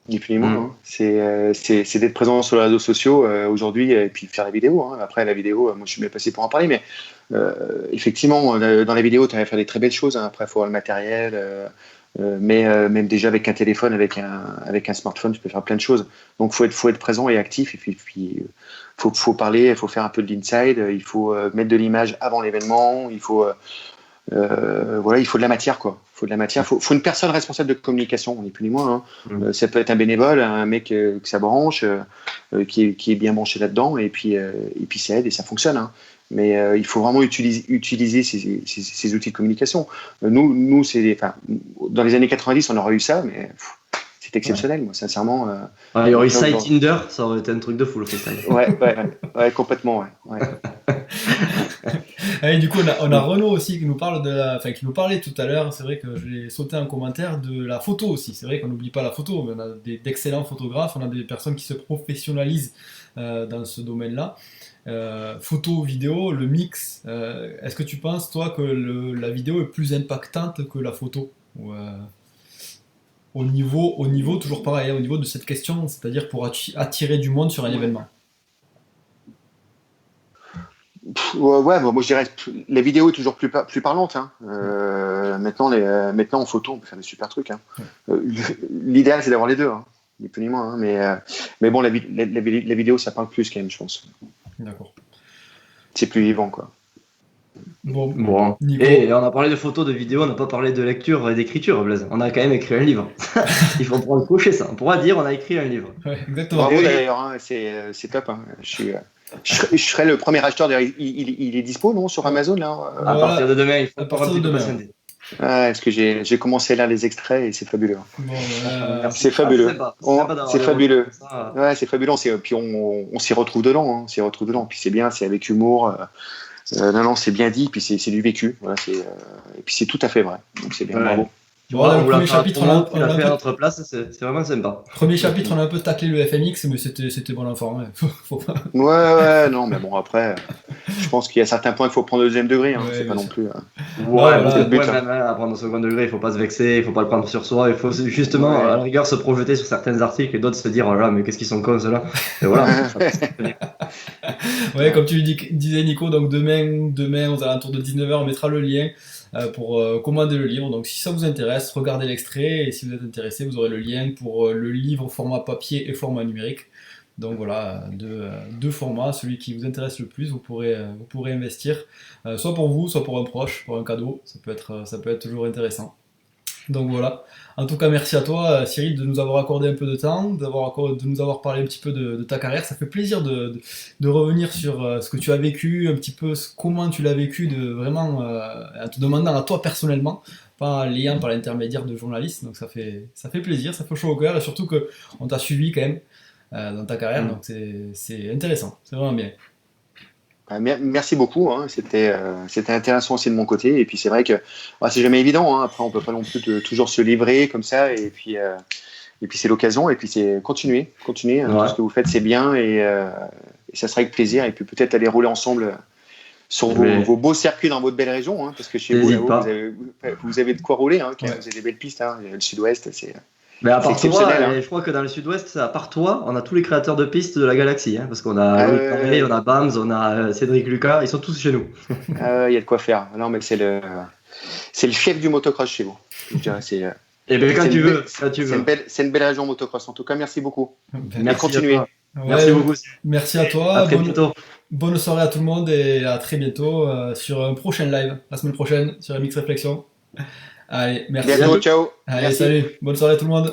ni plus ni moins. C'est d'être présent sur les réseaux sociaux aujourd'hui et puis faire la vidéo. Après, la vidéo, moi je suis bien passé pour en parler, mais effectivement, dans la vidéo, tu vas faire des très belles choses. Après, il faut avoir le matériel. Mais même déjà avec un téléphone, avec un smartphone, tu peux faire plein de choses. Donc faut être présent et actif. Et puis faut parler, il faut faire un peu de l'inside. Il faut mettre de l'image avant l'événement. Il faut il faut de la matière, quoi. Faut de la matière. Faut une personne responsable de communication, ni plus ni moins. Ça peut être un bénévole, un mec que ça branche, qui est bien branché là-dedans, et puis ça aide et ça fonctionne. Mais il faut vraiment utiliser ces outils de communication. Nous dans les années 90, on aurait eu ça, mais c'est exceptionnel, moi, sincèrement. Il y aurait eu ça et Tinder, ça aurait été un truc de fou, le freestyle. Ouais, complètement, ouais. Et du coup, on a Renaud aussi qui nous parle qui nous parlait tout à l'heure. C'est vrai que je l'ai sauté un commentaire de la photo aussi. C'est vrai qu'on n'oublie pas la photo, mais on a d'excellents photographes, on a des personnes qui se professionnalisent dans ce domaine-là. Photo, vidéo, le mix. Est-ce que tu penses, toi, que la vidéo est plus impactante que la photo au niveau toujours pareil, au niveau de cette question, c'est-à-dire pour attirer du monde sur un événement? Moi je dirais la vidéo est toujours plus parlante. Maintenant en photo on peut faire des super trucs. L'idéal c'est d'avoir les deux, ni plus ni moins. Mais bon, la vidéo ça parle plus quand même, je pense. D'accord. C'est plus vivant, quoi. Bon. Et on a parlé de photos, de vidéos, on n'a pas parlé de lecture et d'écriture, Blaise. On a quand même écrit un livre. Il faut prendre cocher ça. On pourra dire on a écrit un livre. Ouais, exactement. Bravo d'ailleurs, c'est top. Je serai le premier acheteur. Il est dispo, non, sur Amazon là. À partir de demain, il faut partir de demain. Parce que j'ai commencé à lire les extraits et c'est fabuleux. C'est fabuleux. C'est fabuleux. Ouais, c'est fabuleux. Puis on s'y retrouve dedans. Puis c'est bien, c'est avec humour. Non, c'est bien dit. Puis c'est du vécu. Voilà, et puis c'est tout à fait vrai. Donc c'est bien. Bravo. Le premier chapitre, on l'a fait à notre place, c'est vraiment sympa. Premier chapitre, on a un peu taclé le FMX, mais c'était bon enfant. Faut pas... Ouais, non, mais bon, après, je pense qu'il y a certains points qu'il faut prendre au deuxième degré. C'est pas non plus. Même à prendre au second degré, il faut pas se vexer, il faut pas le prendre sur soi, il faut justement, à la rigueur, se projeter sur certains articles et d'autres se dire, oh là, mais qu'est-ce qu'ils sont cons, ceux-là. Et voilà. Ouais, comme tu disais Nico, donc demain aux alentours de 19h, on mettra le lien pour commander le livre. Donc si ça vous intéresse, regardez l'extrait et si vous êtes intéressé, vous aurez le lien pour le livre format papier et format numérique. Donc voilà, deux formats, celui qui vous intéresse le plus, vous pourrez investir, soit pour vous, soit pour un proche, pour un cadeau, ça peut être toujours intéressant. Donc voilà. En tout cas, merci à toi, Cyril, de nous avoir accordé un peu de temps, de nous avoir parlé un petit peu de ta carrière. Ça fait plaisir de revenir sur ce que tu as vécu, un petit peu comment tu l'as vécu, vraiment en te demandant à toi personnellement, pas en liant par l'intermédiaire de journalistes. Donc ça fait plaisir, ça fait chaud au cœur, et surtout que on t'a suivi quand même dans ta carrière. Donc c'est intéressant, c'est vraiment bien. Merci beaucoup, hein. C'était intéressant aussi de mon côté, et puis c'est vrai que c'est jamais évident, hein. Après on peut pas non plus toujours se livrer comme ça, et puis c'est l'occasion, et puis c'est continuer, tout ce que vous faites c'est bien, et ça sera avec plaisir, et puis peut-être aller rouler ensemble sur vos beaux circuits dans votre belle région, hein, parce que chez vous, vous avez de quoi rouler, hein, vous avez des belles pistes, hein, le sud-ouest, c'est mais à part toi, hein. je crois que dans le sud-ouest, à part toi, on a tous les créateurs de pistes de la galaxie, hein, parce qu'on a Louis Carré, on a Bams, on a Cédric Lucas, ils sont tous chez nous. Il y a de quoi faire. Non, mais c'est le chef du motocross chez vous. Je dirais, et bien quand tu veux. C'est une belle région motocross. En tout cas, merci beaucoup. Merci. Continuez. Merci beaucoup. Merci à toi. À très bientôt. Bonne soirée à tout le monde et à très bientôt sur un prochain live, la semaine prochaine, sur MX Réflexion. Allez, merci. Bientôt, ciao. Allez, merci. Salut. Bonne soirée tout le monde.